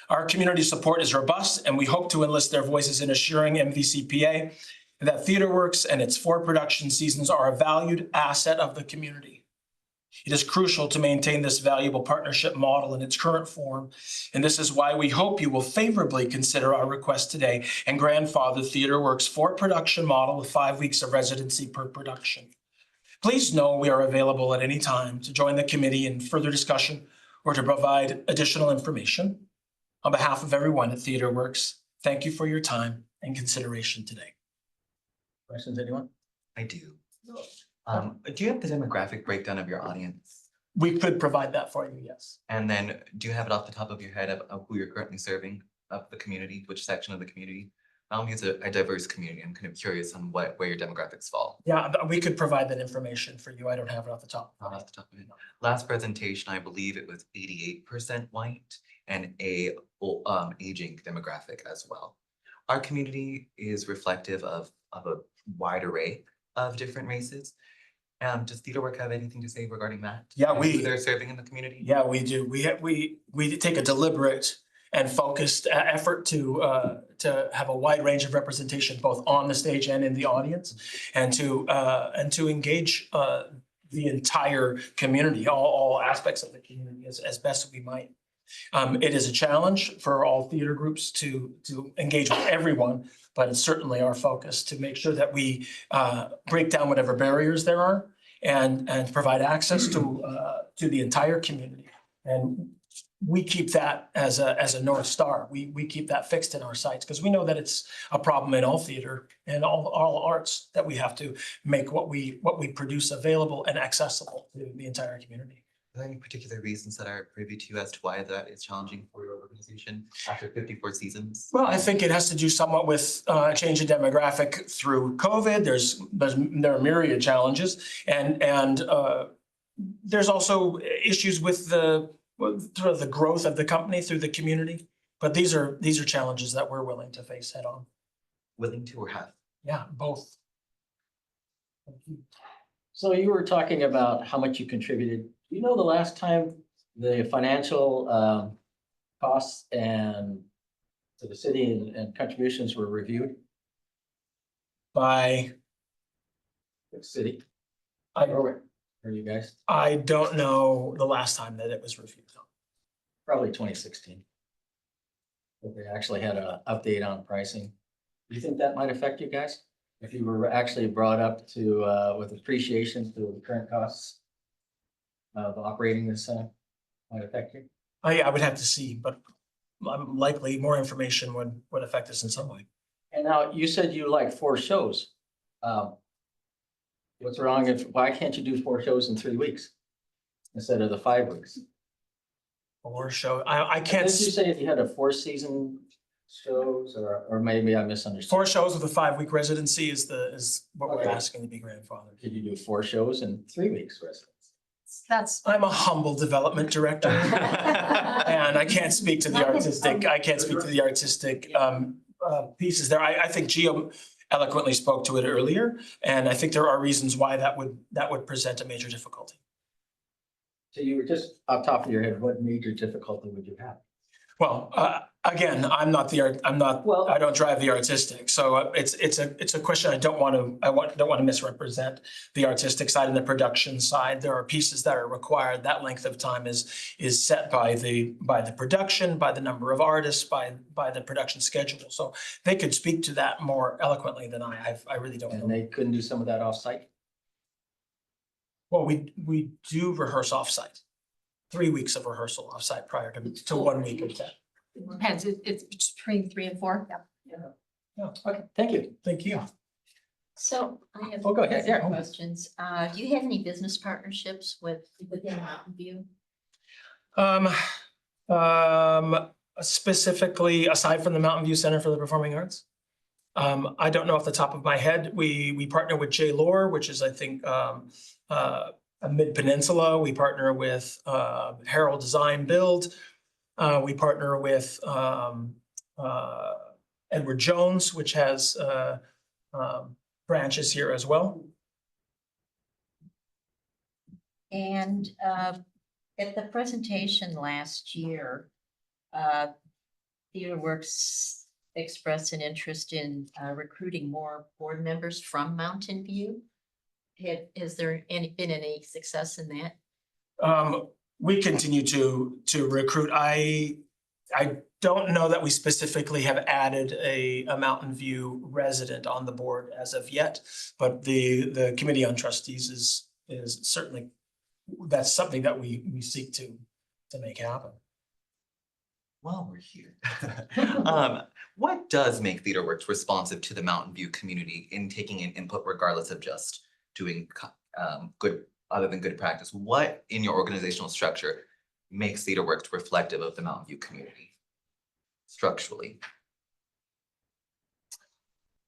Our community support is robust, and we hope to enlist their voices in assuring MVCPA that TheaterWorks and its 4 production seasons are a valued asset of the community. It is crucial to maintain this valuable partnership model in its current form, and this is why we hope you will favorably consider our request today and grandfather TheaterWorks' 4 production model with 5 weeks of residency per production. Please know we are available at any time to join the committee in further discussion or to provide additional information. On behalf of everyone at TheaterWorks, thank you for your time and consideration today. Questions, anyone? I do. Do you have the demographic breakdown of your audience? We could provide that for you, yes. And then do you have it off the top of your head of who you're currently serving of the community, which section of the community? Mountain View is a diverse community. I'm kind of curious on where your demographics fall. Yeah, we could provide that information for you. I don't have it off the top. Not off the top of my head. Last presentation, I believe it was 88% white and a aging demographic as well. Our community is reflective of a wide array of different races. Does TheaterWorks have anything to say regarding that? Yeah, And who they're serving in the community? Yeah, we do. We take a deliberate and focused effort to have a wide range of representation both on the stage and in the audience, and to engage the entire community, all aspects of the community as best we might. It is a challenge for all theater groups to engage with everyone, but it's certainly our focus to make sure that we break down whatever barriers there are and provide access to the entire community. And we keep that as a North Star. We keep that fixed in our sights because we know that it's a problem in all theater and all arts that we have to make what we produce available and accessible to the entire community. Are there any particular reasons that are privy to you as to why that is challenging for your organization after 54 seasons? Well, I think it has to do somewhat with change in demographic through COVID. There are myriad challenges, and there's also issues with the growth of the company through the community. But these are challenges that we're willing to face head on. Willing to or have? Yeah, both. So you were talking about how much you contributed. Do you know the last time the financial costs and to the city and contributions were reviewed By the city I or you guys? I don't know the last time that it was reviewed. Probably 2016. But they actually had an update on pricing. Do you think that might affect you guys? If you were actually brought up to with appreciation to the current costs of operating this might affect you? I would have to see, but likely more information would affect us in some way. And now you said you like 4 shows. What's wrong why can't you do 4 shows in 3 weeks instead of the 5 weeks? Or show, I can't. Did you say if you had a 4-season shows or maybe I misunderstood? 4 shows with a 5-week residency is what we're Okay. asking to be grandfathered. Could you do 4 shows in 3 weeks residency? That's, I'm a humble development director. And I can't speak to the artistic pieces there. I think Gio eloquently spoke to it earlier, and I think there are reasons why that would present a major difficulty. So you were just off the top of your head, what major difficulty would you have? Well, again, I don't drive the artistic, so it's a question I don't want to misrepresent the artistic side and the production side. There are pieces that are required. That length of time is set by the production, by the number of artists, by the production schedule. So they could speak to that more eloquently than I really don't know. And they couldn't do some of that off-site? Well, we do rehearse offsite. 3 weeks of rehearsal offsite prior to 1 week of that. depends, it's between 3 and 4. Yeah, Okay, thank you. thank you. So I have Oh, go ahead. Yeah. some questions. Do you have any business partnerships within Mountain View? Specifically, aside from the Mountain View Center for the Performing Arts, I don't know off the top of my head. We partner with J. Lore, which is, I think, a Mid-Peninsula. We partner with Herald Design Build. We partner with Edward Jones, which has branches here as well. And at the presentation last year, TheaterWorks expressed an interest in recruiting more board members from Mountain View. Has there been any success in that? We continue to recruit. I don't know that we specifically have added a Mountain View resident on the board as of yet, but the Committee on Trustees is certainly, that's something that we seek to make happen. While we're here, what does make TheaterWorks responsive to the Mountain View community in taking in input regardless of just doing good, other than good practice? What in your organizational structure makes TheaterWorks reflective of the Mountain View community structurally?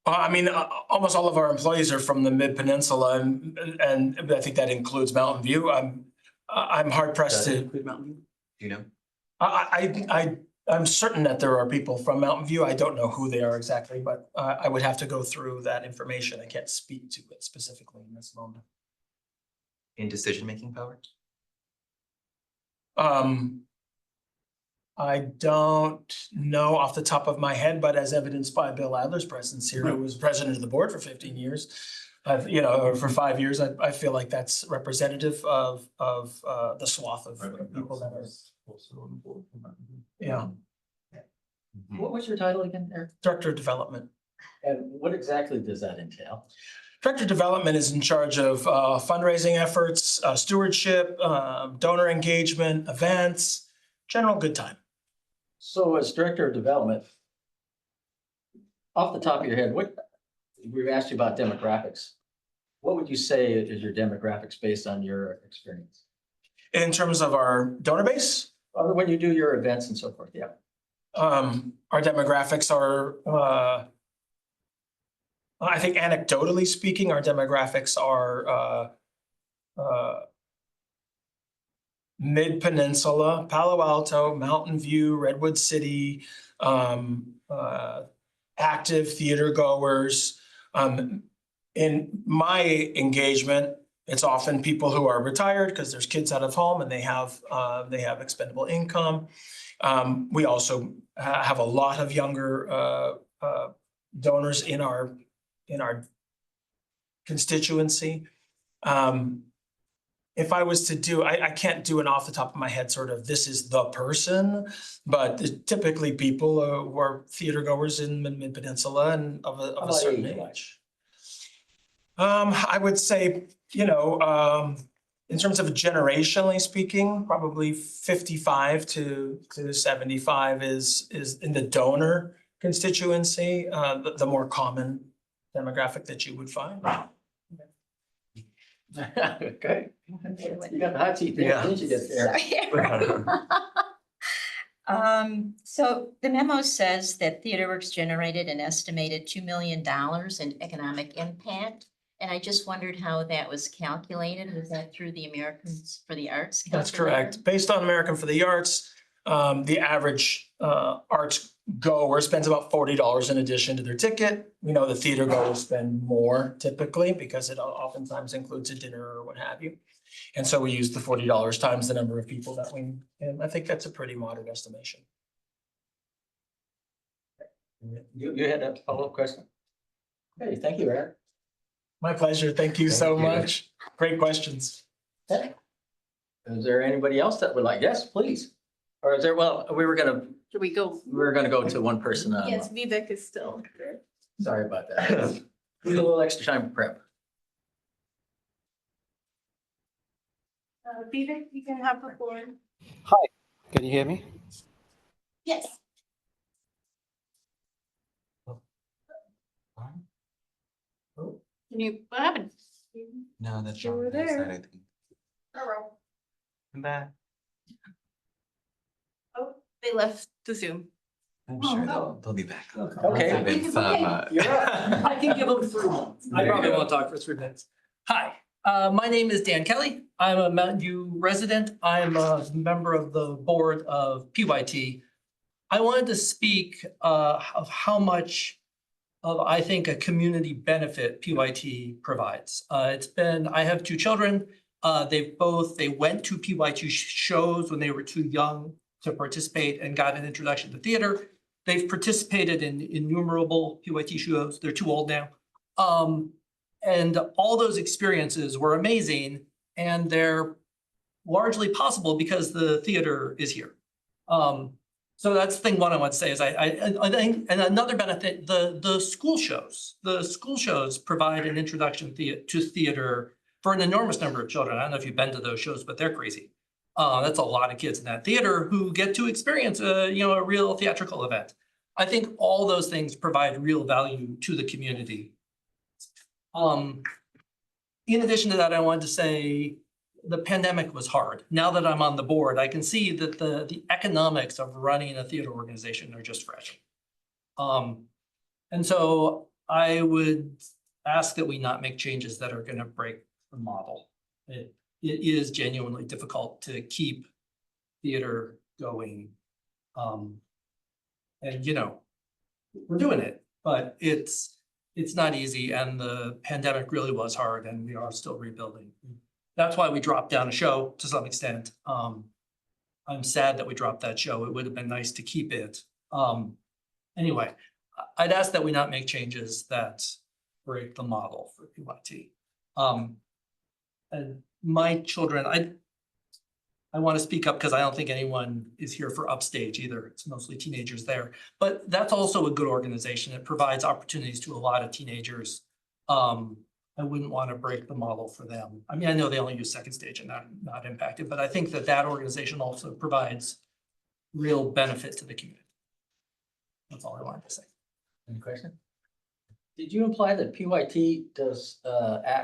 I mean, almost all of our employees are from the Mid-Peninsula, and I think that includes Mountain View. I'm hard pressed to. include Mountain View? Do you know? I'm certain that there are people from Mountain View. I don't know who they are exactly, but I would have to go through that information. I can't speak to it specifically in this moment. In decision-making power? I don't know off the top of my head, but as evidenced by Bill Adler's presence here, who was president of the board for 15 years. Or for 5 years, I feel like that's representative of the swath of people that are, yeah. What was your title again there? Director of Development. And what exactly does that entail? Director of Development is in charge of fundraising efforts, stewardship, donor engagement, events, general good time. So as Director of Development, off the top of your head, we've asked you about demographics. What would you say is your demographics based on your experience? In terms of our donor base, When you do your events and so forth, yeah. our demographics are, I think anecdotally speaking, our demographics are Mid-Peninsula, Palo Alto, Mountain View, Redwood City, active theater goers. In my engagement, it's often people who are retired because there's kids out of home and they have expendable income. We also have a lot of younger donors in our constituency. If I was to do, I can't do it off the top of my head, sort of, this is the person, but typically people who are theater goers in Mid-Peninsula and of a certain age. I would say, in terms of generationally speaking, probably 55 to 75 is in the donor constituency, the more common demographic that you would find. Okay. You got the hot seat there. Yeah. Didn't you get there? So the memo says that TheaterWorks generated an estimated $2 million in economic impact. And I just wondered how that was calculated. Was that through the Americans for the Arts? That's calculator? correct. Based on American for the Arts, the average arts goer spends about $40 in addition to their ticket. We know the theater goers spend more typically because it oftentimes includes a dinner or what have you. And so we use the $40 times the number of people that we, and I think that's a pretty moderate estimation. You had a follow-up question? Okay, thank you, Eric. My pleasure. Thank you so much. Great questions. Okay. Is there anybody else that would like? Yes, please. Or is there, well, we were gonna go to one person. Yes, Vivek is still there. Sorry about that. Need a little extra time for prep. Vivek, you can have the floor. Can you hear me? Yes. What happened? No, that's You wrong. were That's there. not, I think. I'm back. Oh, they left the Zoom. I'm Oh, sure no. they'll be back. Okay. With some, You're up. I can give them 3 minutes. I probably won't talk for 3 minutes. Hi, my name is Dan Kelly. I'm a Mountain View resident. I'm a member of the board of PYT. I wanted to speak of how much of, I think, a community benefit PYT provides. I have 2 children. They went to PYT shows when they were too young to participate and got an introduction to theater. They've participated in innumerable PYT shows. They're too old now. And all those experiences were amazing, and they're largely possible because the theater is here. So that's thing one I want to say is I think, and another benefit, the school shows provide an introduction to theater for an enormous number of children. I don't know if you've been to those shows, but they're crazy. That's a lot of kids in that theater who get to experience a real theatrical event. I think all those things provide real value to the community. In addition to that, I wanted to say the pandemic was hard. Now that I'm on the board, I can see that the economics of running a theater organization are just fresh. And so I would ask that we not make changes that are going to break the model. It is genuinely difficult to keep theater going. And we're doing it, but it's not easy, and the pandemic really was hard, and we are still rebuilding. That's why we dropped down a show to some extent. I'm sad that we dropped that show. It would have been nice to keep it. Anyway, I'd ask that we not make changes that break the model for PYT. And my children, I want to speak up because I don't think anyone is here for Upstage either. It's mostly teenagers there. But that's also a good organization. It provides opportunities to a lot of teenagers. I wouldn't want to break the model for them. I mean, I know they only use Second Stage and not impacted, but I think that that organization also provides real benefit to the community. That's all I wanted to say. Any question? Did you imply that PYT does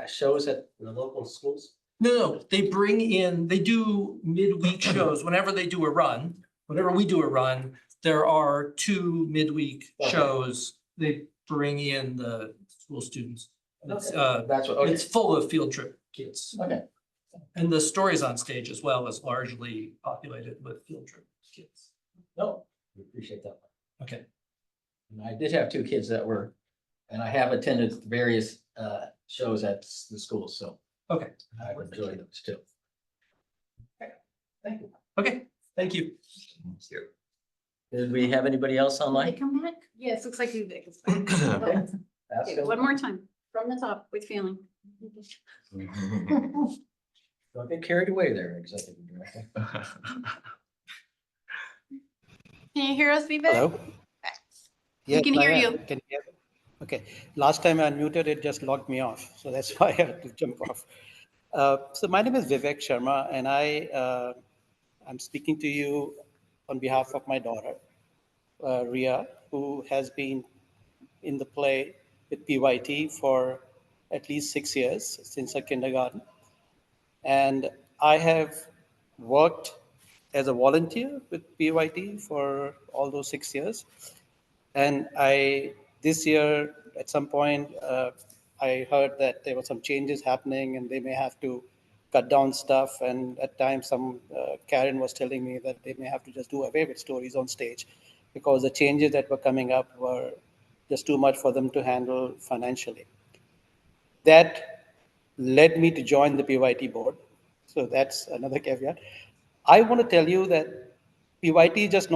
shows at the local schools? No, they bring in, they do midweek shows. Whenever they do a run, whenever we do a run, there are 2 midweek Okay. shows. They bring in the school students. It's, That's what, okay, it's full of field trip kids. okay. And the Stories on Stage as well is largely populated with field trip kids. No, we appreciate that. Okay. And I did have 2 kids that were, and I have attended various shows at the schools, so. Okay. I would enjoy those too. Okay, thank you. Okay, thank you. Did we have anybody else They online? come back? Yes, looks like Vivek is back. Okay. That's Okay, good. one more time, from the top, with feeling. Don't get carried away there, Executive Director. Can you hear us, Vivek? Hello? Yes, can hear I am. you. Can you hear me? Okay, last time I unmuted, it just logged me off, so that's why I had to jump off. So my name is Vivek Sharma, and I'm speaking to you on behalf of my daughter, Ria, who has been in the play with PYT for at least 6 years, since her kindergarten. And I have worked as a volunteer with PYT for all those 6 years. And this year, at some point, I heard that there were some changes happening and they may have to cut down stuff. And at times, Karen was telling me that they may have to just do away with stories on stage because the changes that were coming up were just too much for them to handle financially. That led me to join the PYT board. So that's another caveat. I want to tell you that PYT is just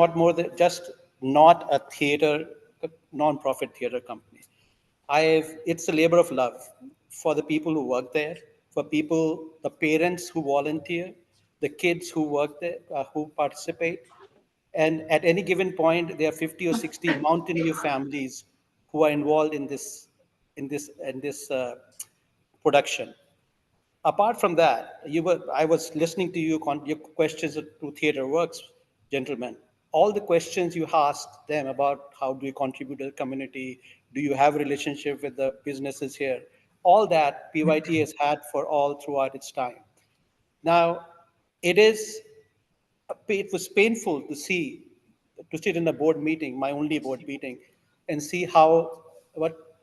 not a theater, a non-profit theater company. It's a labor of love for the people who work there, for people, the parents who volunteer, the kids who work there, who participate. And at any given point, there are 50 or 60 Mountain View families who are involved in this production. Apart from that, I was listening to your questions to Theatre Works, gentlemen. All the questions you asked them about how do you contribute to the community, do you have a relationship with the businesses here, all that PYT has had for all throughout its time. Now, it was painful to sit in a board meeting, my only board meeting, and see all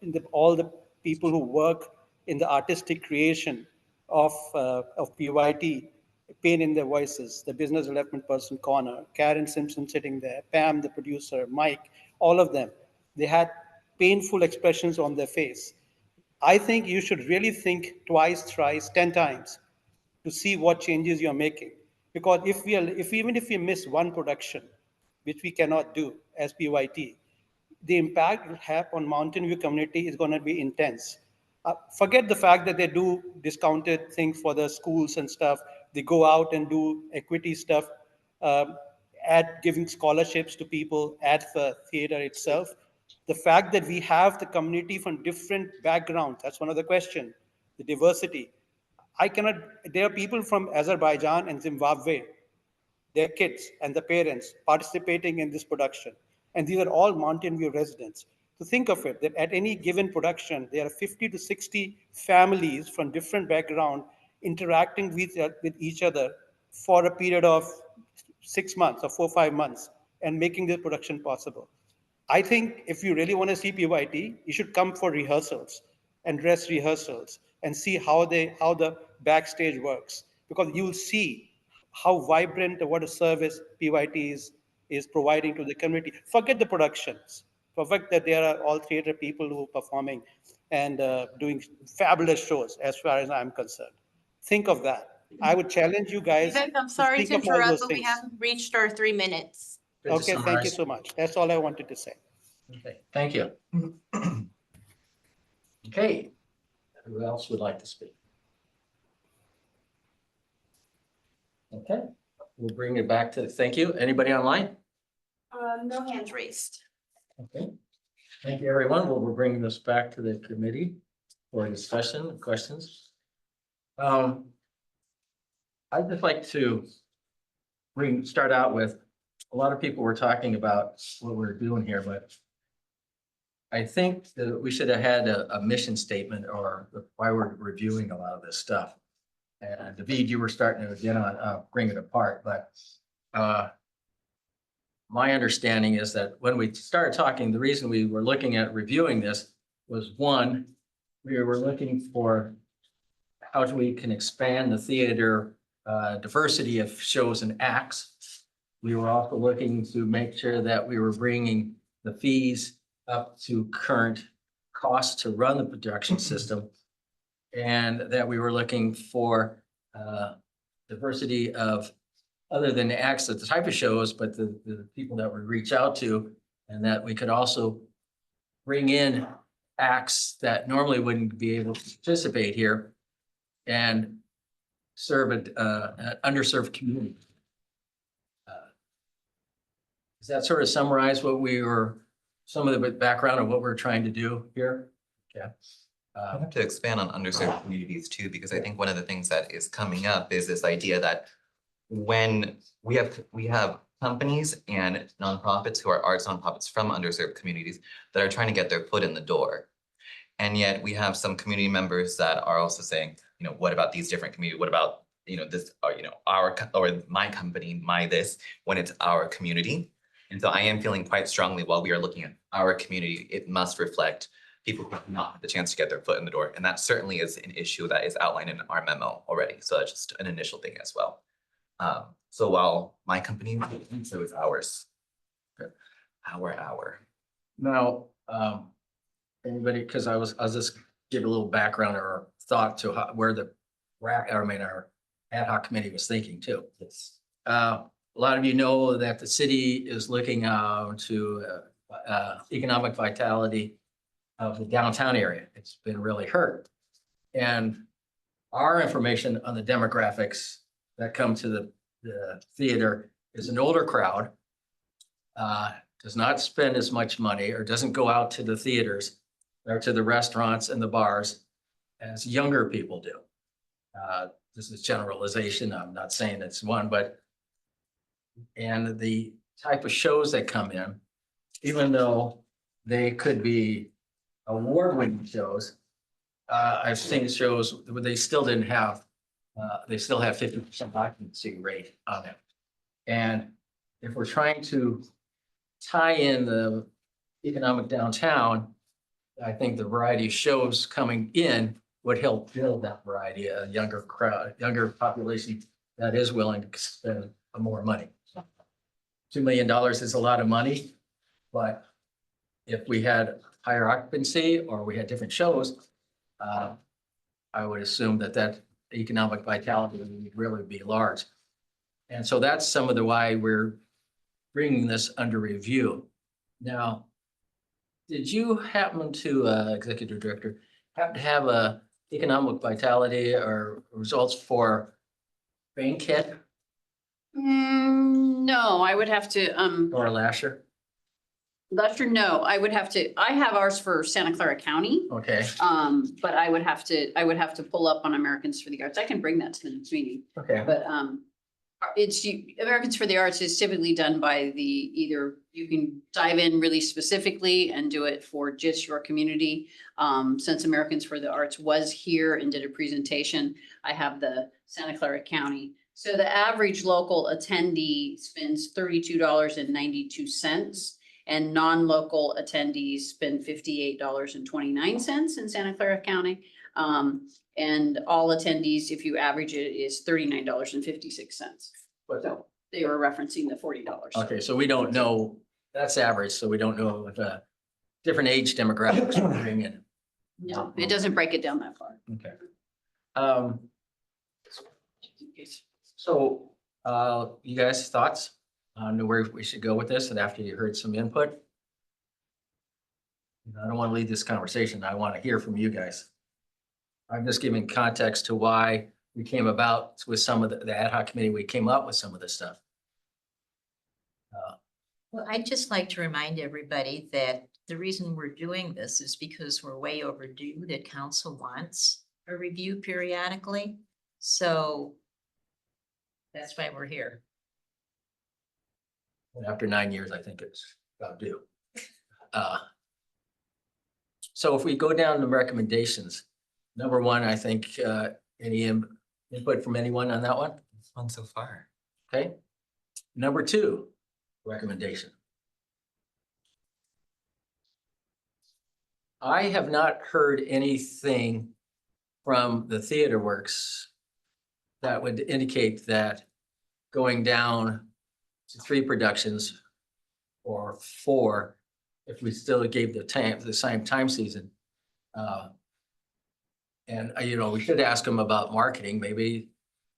the people who work in the artistic creation of PYT, pain in their voices, the business development person, Connor, Karen Simpson sitting there, Pam, the producer, Mike, all of them, they had painful expressions on their face. I think you should really think twice, thrice, 10 times to see what changes you're making. Because even if we miss one production, which we cannot do as PYT, the impact it will have on Mountain View community is going to be intense. Forget the fact that they do discounted things for the schools and stuff. They go out and do equity stuff, giving scholarships to people at the theater itself. The fact that we have the community from different backgrounds, that's one of the questions, the diversity. There are people from Azerbaijan and Zimbabwe, their kids and the parents participating in this production. And these are all Mountain View residents. So think of it, that at any given production, there are 50 to 60 families from different backgrounds interacting with each other for a period of 6 months or 4 or 5 months and making this production possible. I think if you really want to see PYT, you should come for rehearsals and dress rehearsals and see how the backstage works, because you'll see how vibrant, what a service PYT is providing to the community. Forget the productions. Forget that there are all theater people who are performing and doing fabulous shows as far as I'm concerned. Think of that. I would challenge you guys. Vivek, I'm sorry speak to of all interrupt, those but we things. haven't reached our 3 minutes. Good to Okay, thank you summarize. so much. That's all I wanted to say. Okay, thank you. Okay, who else would like to speak? Okay, we'll bring it back to, thank you. Anybody online? No hands raised. Okay, thank you, everyone. We'll bring this back to the committee for discussion, questions. I'd just like to start out with, a lot of people were talking about what we're doing here, but I think that we should have had a mission statement or why we're reviewing a lot of this stuff. And David, you were starting to get on, bring it apart, but my understanding is that when we started talking, the reason we were looking at reviewing this was, one, we were looking for how we can expand the theater diversity of shows and acts. We were also looking to make sure that we were bringing the fees up to current costs to run the production system. And that we were looking for diversity of, other than the acts, the type of shows, but the people that we reach out to, and that we could also bring in acts that normally wouldn't be able to participate here and serve an underserved community. Does that sort of summarize what we were, some of the background of what we're trying to do here? Yeah. I have to expand on underserved communities too, because I think one of the things that is coming up is this idea that when we have companies and nonprofits who are arts nonprofits from underserved communities that are trying to get their foot in the door. And yet we have some community members that are also saying, you know, what about these different communities? What about, you know, this, or, you know, our, or my company, my this, when it's our community. And so I am feeling quite strongly while we are looking at our community, it must reflect people who have not had the chance to get their foot in the door. And that certainly is an issue that is outlined in our memo already. So that's just an initial thing as well. So while my company, so is ours. Our. Now, anybody, because I'll just give a little background or thought to where our ad hoc committee was thinking too. A lot of you know that the city is looking to economic vitality of the downtown area. It's been really hurt. And our information on the demographics that come to the theater is an older crowd, does not spend as much money or doesn't go out to the theaters or to the restaurants and the bars as younger people do. This is generalization. I'm not saying it's one, but and the type of shows that come in, even though they could be award-winning shows, I've seen shows where they still didn't have, they still have 50% occupancy rate on it. And if we're trying to tie in the economic downtown, I think the variety of shows coming in would help build that variety, a younger crowd, younger population that is willing to spend more money. $2 million is a lot of money, but if we had higher occupancy or we had different shows, I would assume that economic vitality would really be large. And so that's some of the why we're bringing this under review. Now, did you happen to, Executive Director, happen to have a economic vitality or results for Bankhead No, I would have to, or Lasher? Lester, no, I would have to, I have ours for Santa Clara County. Okay, But I would have to pull up on Americans for the Arts. I can bring that to the next meeting. okay. But Americans for the Arts is typically done by either you can dive in really specifically and do it for just your community. Since Americans for the Arts was here and did a presentation, I have the Santa Clara County. So the average local attendee spends $32.92. And non-local attendees spend $58.29 in Santa Clara County. And all attendees, if you average it, is $39.56. So they were referencing the $40. Okay, so we don't know, that's average, so we don't know if different age demographics are bringing in. No, it doesn't break it down that far. Okay. So, you guys' thoughts on where we should go with this and after you heard some input? I don't want to lead this conversation. I want to hear from you guys. I'm just giving context to why we came about with some of the ad hoc committee, we came up with some of this stuff. Well, I'd just like to remind everybody that the reason we're doing this is because we're way overdue, that council wants a review periodically. So that's why we're here. And after 9 years, I think it's about due. So if we go down to recommendations, number one, I think, any input from anyone on that one? Fun so far. Okay. Number two, recommendation. I have not heard anything from the Theater Works that would indicate that going down to 3 productions or 4, if we still gave the same time season. And you know, we should ask them about marketing. Maybe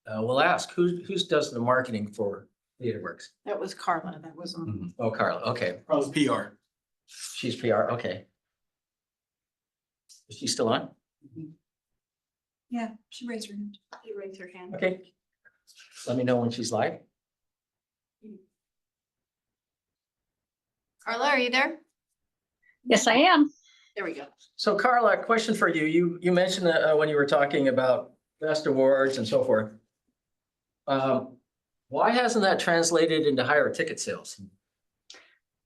we'll ask who does the marketing for Theater Works? That was Carla, that was on. Oh, Carla, okay. Probably PR. She's PR, okay. Is she still on? Yeah, she raised her hand. She raised her hand. Okay. Let me know when she's live. Carla, are you there? Yes, I am. There we go. So Carla, a question for you. You mentioned when you were talking about best awards and so forth. Why hasn't that translated into higher ticket sales?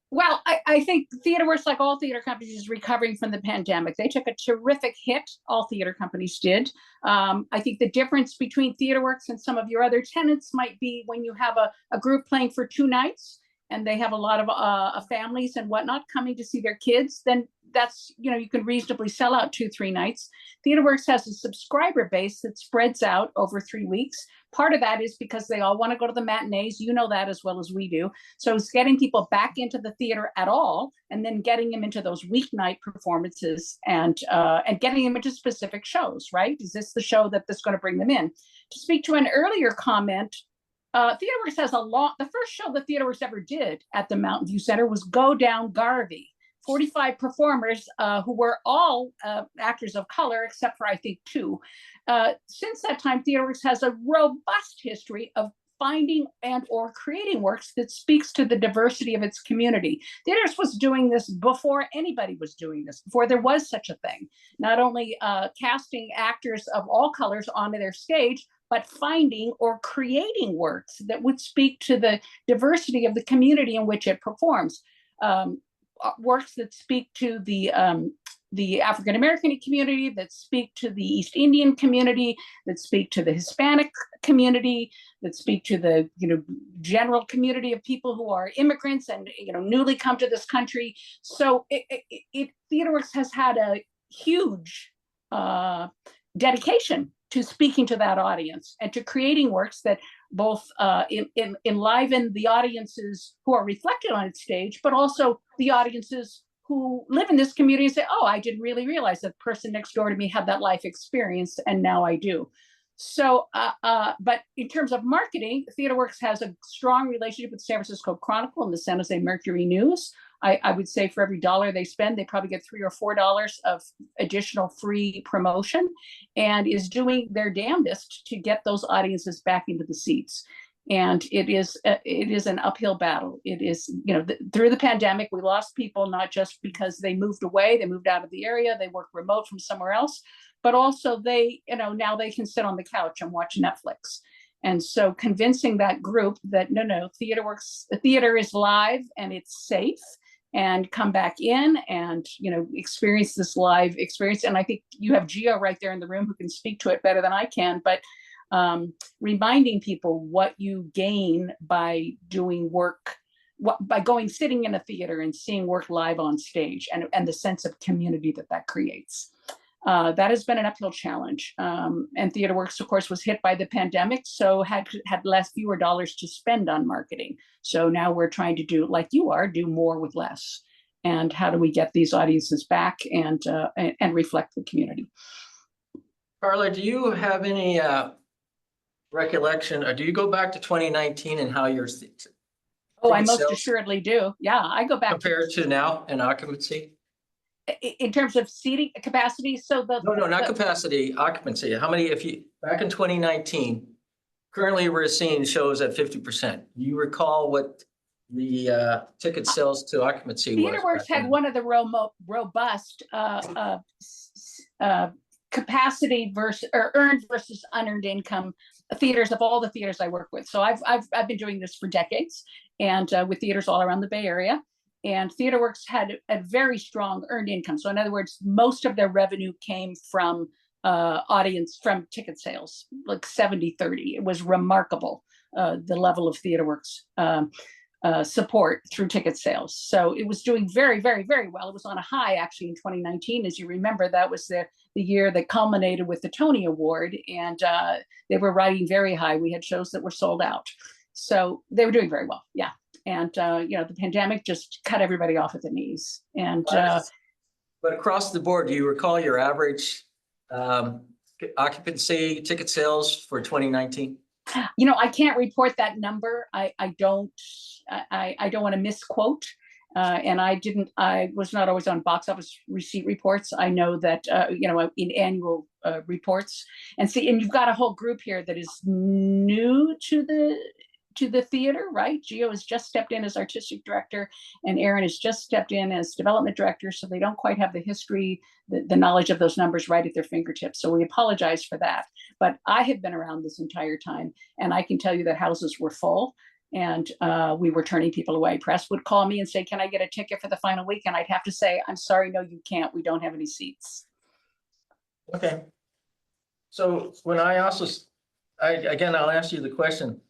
Well, I think TheaterWorks, like all theater companies, is recovering from the pandemic. They took a terrific hit, all theater companies did. I think the difference between TheaterWorks and some of your other tenants might be when you have a group playing for 2 nights and they have a lot of families and whatnot coming to see their kids, then that's, you know, you can reasonably sell out 2-3 nights. TheaterWorks has a subscriber base that spreads out over 3 weeks. Part of that is because they all want to go to the matinees. You know that as well as we do. So it's getting people back into the theater at all, and then getting them into those weeknight performances and getting them into specific shows, right? Is this the show that's going to bring them in? To speak to an earlier comment, TheaterWorks has the first show that TheaterWorks ever did at the Mountain View Center was Go Down Garvey. 45 performers who were all actors of color, except for I think 2. Since that time, TheaterWorks has a robust history of finding and or creating works that speaks to the diversity of its community. TheaterWorks was doing this before anybody was doing this, before there was such a thing. Not only casting actors of all colors onto their stage, but finding or creating works that would speak to the diversity of the community in which it performs. Works that speak to the African American community, that speak to the East Indian community, that speak to the Hispanic community, that speak to the general community of people who are immigrants and newly come to this country. So TheaterWorks has had a huge dedication to speaking to that audience and to creating works that both enliven the audiences who are reflected on its stage, but also the audiences who live in this community and say, oh, I didn't really realize that person next door to me had that life experience, and now I do. So, but in terms of marketing, TheaterWorks has a strong relationship with San Francisco Chronicle and the San Jose Mercury News. I would say for every $1 they spend, they probably get $3 or $4 of additional free promotion, and is doing their damnedest to get those audiences back into the seats. And it is an uphill battle. It is, through the pandemic, we lost people, not just because they moved away, they moved out of the area, they worked remote from somewhere else, but also they, now they can sit on the couch and watch Netflix. And so convincing that group that no, theater is live and it's safe, and come back in and experience this live experience. And I think you have Gio right there in the room who can speak to it better than I can, but reminding people what you gain by doing work, by sitting in a theater and seeing work live on stage, and the sense of community that creates. That has been an uphill challenge. And TheaterWorks, of course, was hit by the pandemic, so had fewer dollars to spend on marketing. So now we're trying to do, like you are, do more with less. And how do we get these audiences back and reflect the community? Carla, do you have any recollection, or do you go back to 2019 and how your Oh, I ticket most sales assuredly do. Yeah, I go back compared to now in occupancy? in terms of seating capacity. So No, not the- capacity, occupancy. How many, if you, back in 2019, currently we're seeing shows at 50%. Do you recall what the ticket sales to occupancy was? TheaterWorks back had then? one of the robust capacity versus or earned versus unearned income theaters of all the theaters I work with. So I've been doing this for decades, and with theaters all around the Bay Area. And TheaterWorks had a very strong earned income. So in other words, most of their revenue came from audience, from ticket sales, like 70-30. It was remarkable, the level of TheaterWorks support through ticket sales. So it was doing very, very, very well. It was on a high actually in 2019. As you remember, that was the year that culminated with the Tony Award, and they were riding very high. We had shows that were sold out. So they were doing very well. Yeah. And, the pandemic just cut everybody off at the knees. And But across the board, do you recall your average occupancy ticket sales for 2019? I can't report that number. I don't want to misquote. And I was not always on box office receipt reports. I know that, in annual reports, and you've got a whole group here that is new to the theater, right? Gio has just stepped in as artistic director, and Aaron has just stepped in as development director. So they don't quite have the history, the knowledge of those numbers right at their fingertips. So we apologize for that. But I have been around this entire time, and I can tell you that houses were full, and we were turning people away. Press would call me and say, "Can I get a ticket for the final week?" And I'd have to say, "I'm sorry, no, you can't. We don't have any seats." Okay. So when I also, I'll ask you the question,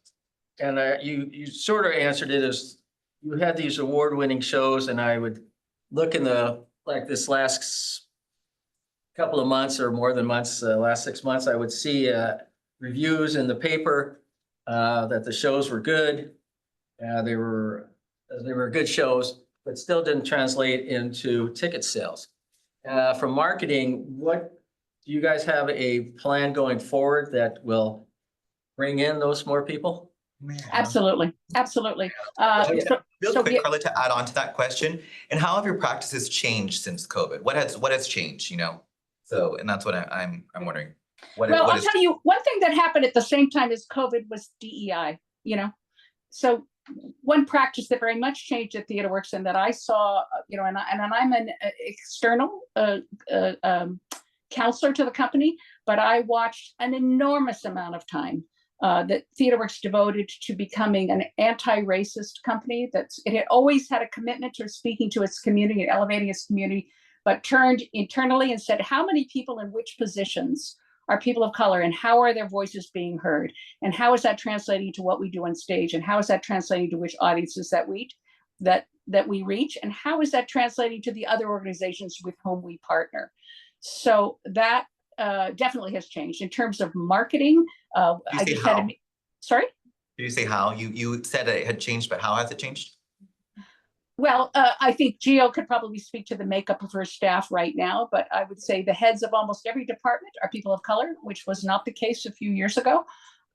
and you sort of answered it as you had these award-winning shows, and I would look in this last couple of months or more than months, last 6 months, I would see reviews in the paper that the shows were good. They were good shows, but still didn't translate into ticket sales. From marketing, do you guys have a plan going forward that will bring in those more people? Absolutely. Real quick, Carla, to add on to that question, and how have your practices changed since COVID? What has changed, So, and that's what I'm wondering. I'll tell you, one thing that happened at the same time as COVID was DEI, So one practice that very much changed at TheaterWorks and that I saw, and I'm an external counselor to the company, but I watched an enormous amount of time that TheaterWorks devoted to becoming an anti-racist company. It had always had a commitment to speaking to its community and elevating its community, but turned internally and said, how many people in which positions are people of color, and how are their voices being heard? And how is that translating to what we do on stage? And how is that translating to which audiences that we reach? And how is that translating to the other organizations with whom we partner? So that definitely has changed in terms of marketing. Sorry? Did you say how? You said it had changed, but how has it changed? Well, I think Gio could probably speak to the makeup of her staff right now, but I would say the heads of almost every department are people of color, which was not the case a few years ago.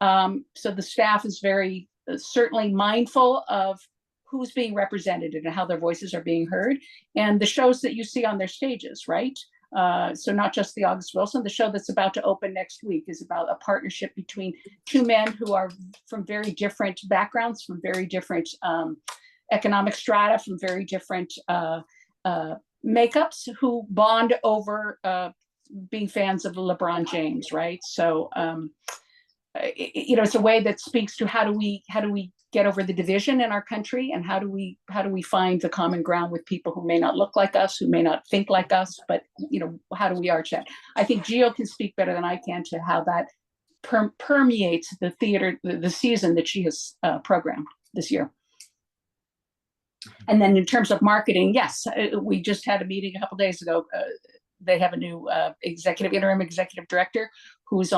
So the staff is very certainly mindful of who's being represented and how their voices are being heard, and the shows that you see on their stages, right? So not just the August Wilson, the show that's about to open next week is about a partnership between two men who are from very different backgrounds, from very different economic strata, from very different makeups, who bond over being fans of LeBron James, right? So it's a way that speaks to how do we get over the division in our country, and how do we find the common ground with people who may not look like us, who may not think like us, but how do we arch that? I think Gio can speak better than I can to how that permeates the theater, the season that she has programmed this year. And then in terms of marketing, yes, we just had a meeting a couple days ago. They have a new interim executive director who's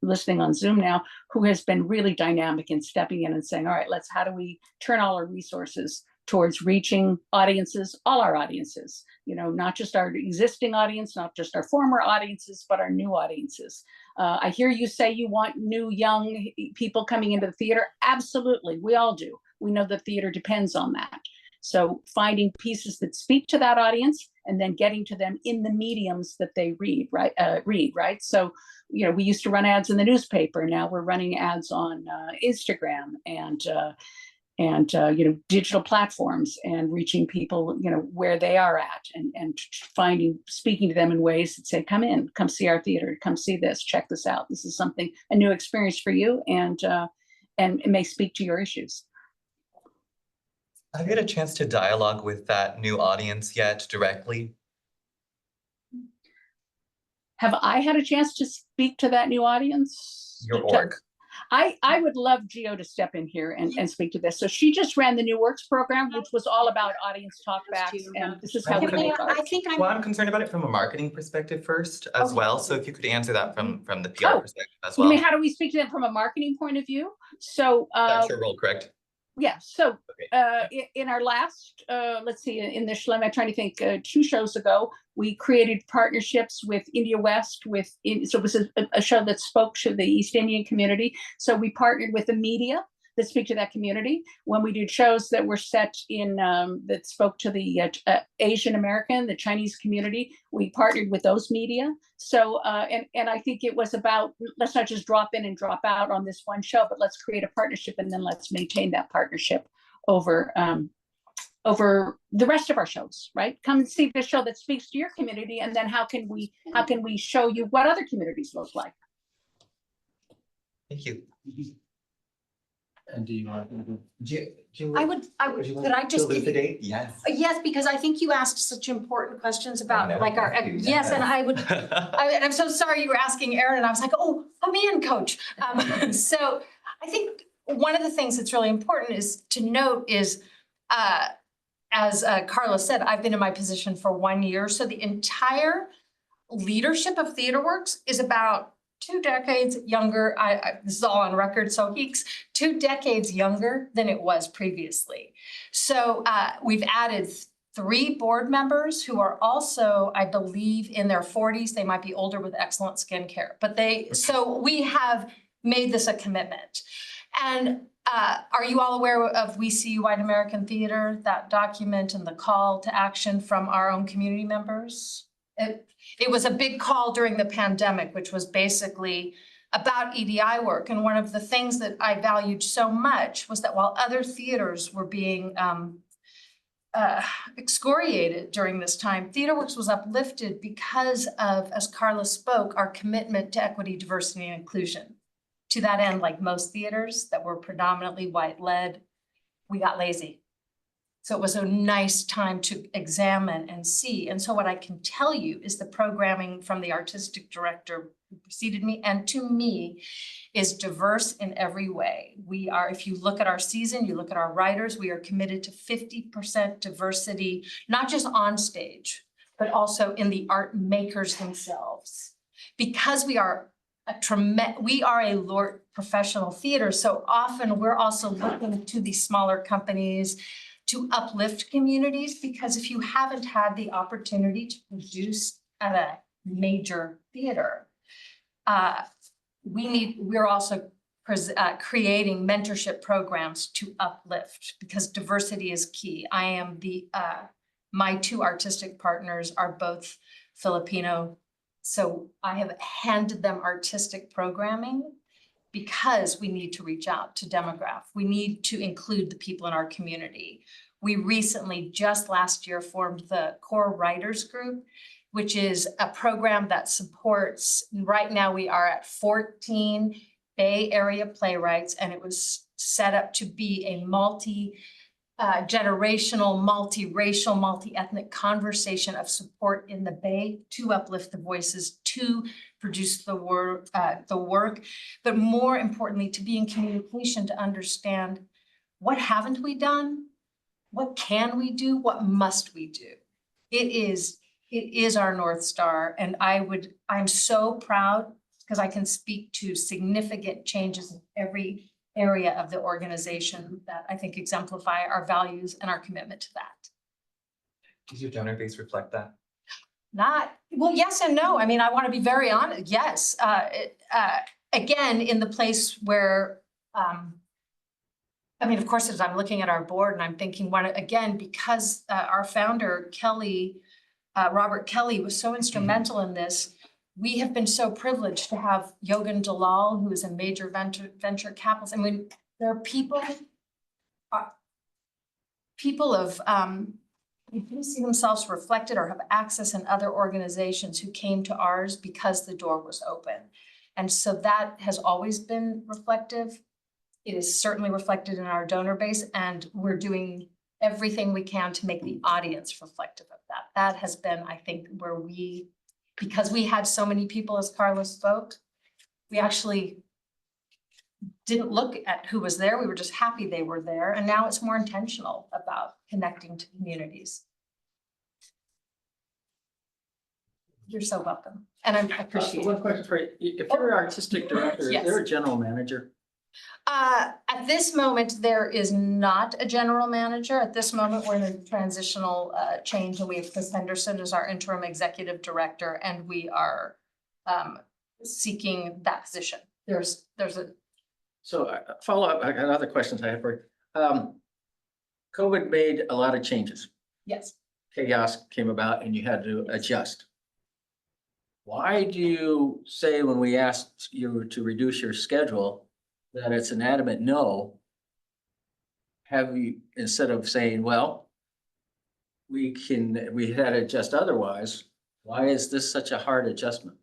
listening on Zoom now, who has been really dynamic in stepping in and saying, all right, how do we turn all our resources towards reaching audiences, all our audiences, not just our existing audience, not just our former audiences, but our new audiences. I hear you say you want new young people coming into the theater. Absolutely, we all do. We know the theater depends on that. So finding pieces that speak to that audience and then getting to them in the mediums that they read, right? So, we used to run ads in the newspaper. Now we're running ads on Instagram and digital platforms and reaching people, where they are at and speaking to them in ways that say, come in, come see our theater, come see this, check this out. This is a new experience for you, and it may speak to your issues. Have you had a chance to dialogue with that new audience yet directly? Have I had a chance to speak to that new audience? Your org. I would love Gio to step in here and speak to this. So she just ran the New Works program, which was all about audience talkbacks, and this is how we make art. Well, I'm concerned about it from a marketing perspective first as well. So if you could answer that from the PR perspective as well. You mean, how do we speak to them from a marketing point of view? So That's your role, correct? yeah. So in our last, let's see, in the Schlemm, I'm trying to think, 2 shows ago, we created partnerships with India West, so it was a show that spoke to the East Indian community. So we partnered with the media that speak to that community. When we did shows that were set in, that spoke to the Asian American, the Chinese community, we partnered with those media. So, and I think it was about, let's not just drop in and drop out on this one show, but let's create a partnership and then let's maintain that partnership over the rest of our shows, right? Come and see the show that speaks to your community, and then how can we show you what other communities look like? Thank you. And do you want to? I would, could I just give you? Yes. Yes, because I think you asked such important questions about know, like our, thank you. yes, and and I'm so sorry you were asking Erin, and I was like, oh, come in, coach. So I think one of the things that's really important is to note is, as Carla said, I've been in my position for 1 year. So the entire leadership of TheaterWorks is about 2 decades younger. This is all on record, so Heeks, 2 decades younger than it was previously. So we've added 3 board members who are also, I believe, in their 40s. They might be older with excellent skincare, but so we have made this a commitment. And are you all aware of We See You White American Theater, that document and the call to action from our own community members? It was a big call during the pandemic, which was basically about EDI work. And one of the things that I valued so much was that while other theaters were being excoriated during this time, TheaterWorks was uplifted because of, as Carla spoke, our commitment to equity, diversity, and inclusion. To that end, like most theaters that were predominantly white-led, we got lazy. So it was a nice time to examine and see. And so what I can tell you is the programming from the artistic director who preceded me and to me is diverse in every way. We are, if you look at our season, you look at our writers, we are committed to 50% diversity, not just on stage, but also in the art makers themselves. Because we are a LORT professional theater, so often we're also looking to these smaller companies to uplift communities, because if you haven't had the opportunity to produce at a major theater, we're also creating mentorship programs to uplift, because diversity is key. I am my 2 artistic partners are both Filipino, so I have handed them artistic programming because we need to reach out to demographic. We need to include the people in our community. We recently, just last year, formed the Core Writers Group, which is a program that supports, right now we are at 14 Bay Area playwrights, and it was set up to be a multi-generational, multi-racial, multi-ethnic conversation of support in the Bay to uplift the voices, to produce the work, but more importantly, to be in communication, to understand what haven't we done, what can we do, what must we do. It is our North Star, and I'm so proud because I can speak to significant changes in every area of the organization that I think exemplify our values and our commitment to that. Does your donor base reflect that? Not, well, yes and no. I mean, I want to be very honest. Yes. Again, in the place where, I mean, of course, as I'm looking at our board and I'm thinking, again, because our founder, Kelly, Robert Kelly, was so instrumental in this, we have been so privileged to have Yogan Dalal, who is a major venture capitalist. I mean, there are people of who see themselves reflected or have access in other organizations who came to ours because the door was open. And so that has always been reflective. It is certainly reflected in our donor base, and we're doing everything we can to make the audience reflective of that. That has been, I think, where because we had so many people, as Carlos spoke, we actually didn't look at who was there. We were just happy they were there. And now it's more intentional about connecting to communities. You're so welcome. And I appreciate One it. question for you. If you're an artistic director, is Yes. there a general manager? At this moment, there is not a general manager. At this moment, we're in a transitional change, and we have Chris Henderson as our interim executive director, and we are seeking that position. There's a So follow up, I got other questions I have for you. COVID made a lot of changes. yes. Chaos came about and you had to adjust. Why do you say when we asked you to reduce your schedule that it's an adamant no? Have you, instead of saying, well, we had to adjust otherwise, why is this such a hard adjustment?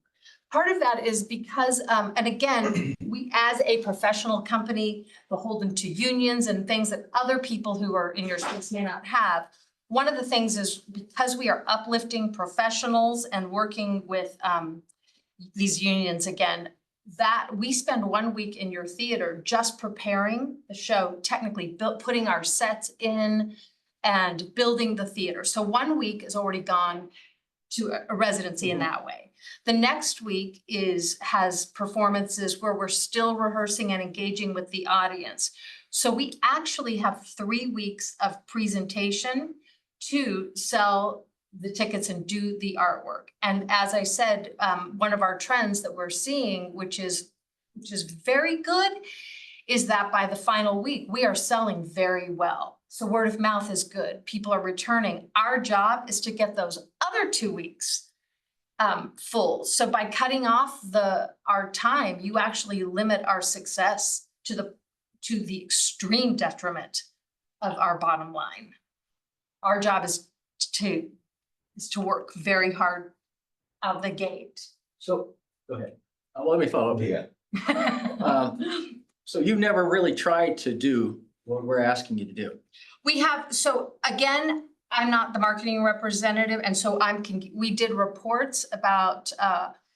Part of that is because, and again, we as a professional company beholden to unions and things that other people who are in your space may not have. One of the things is because we are uplifting professionals and working with these unions again, that we spend 1 week in your theater just preparing the show, technically putting our sets in and building the theater. So 1 week is already gone to a residency in that way. The next week has performances where we're still rehearsing and engaging with the audience. So we actually have 3 weeks of presentation to sell the tickets and do the artwork. And as I said, one of our trends that we're seeing, which is very good, is that by the final week, we are selling very well. So word of mouth is good. People are returning. Our job is to get those other 2 weeks full. So by cutting off our time, you actually limit our success to the extreme detriment of our bottom line. Our job is to work very hard out of the gate. So, go ahead. Let me follow up here. So you've never really tried to do what we're asking you to do? We have, so again, I'm not the marketing representative, and so we did reports about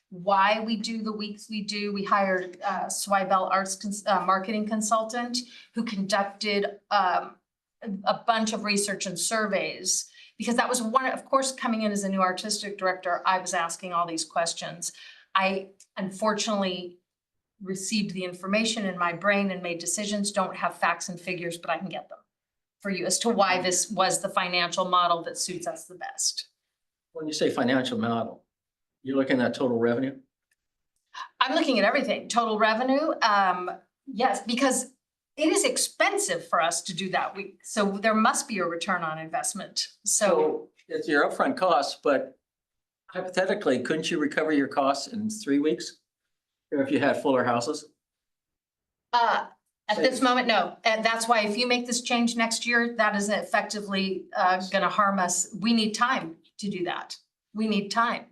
why we do the weeks we do. We hired Swibel Arts marketing consultant who conducted a bunch of research and surveys, because that was one, of course, coming in as a new artistic director, I was asking all these questions. I unfortunately received the information in my brain and made decisions, don't have facts and figures, but I can get them for you as to why this was the financial model that suits us the best. When you say financial model, you're looking at total revenue? I'm looking at everything, total revenue. Yes, because it is expensive for us to do that week. So there must be a return on investment. So It's your upfront costs, but hypothetically, couldn't you recover your costs in 3 weeks? If you had fuller houses? at this moment, no. And that's why if you make this change next year, that is effectively gonna harm us. We need time to do that. We need time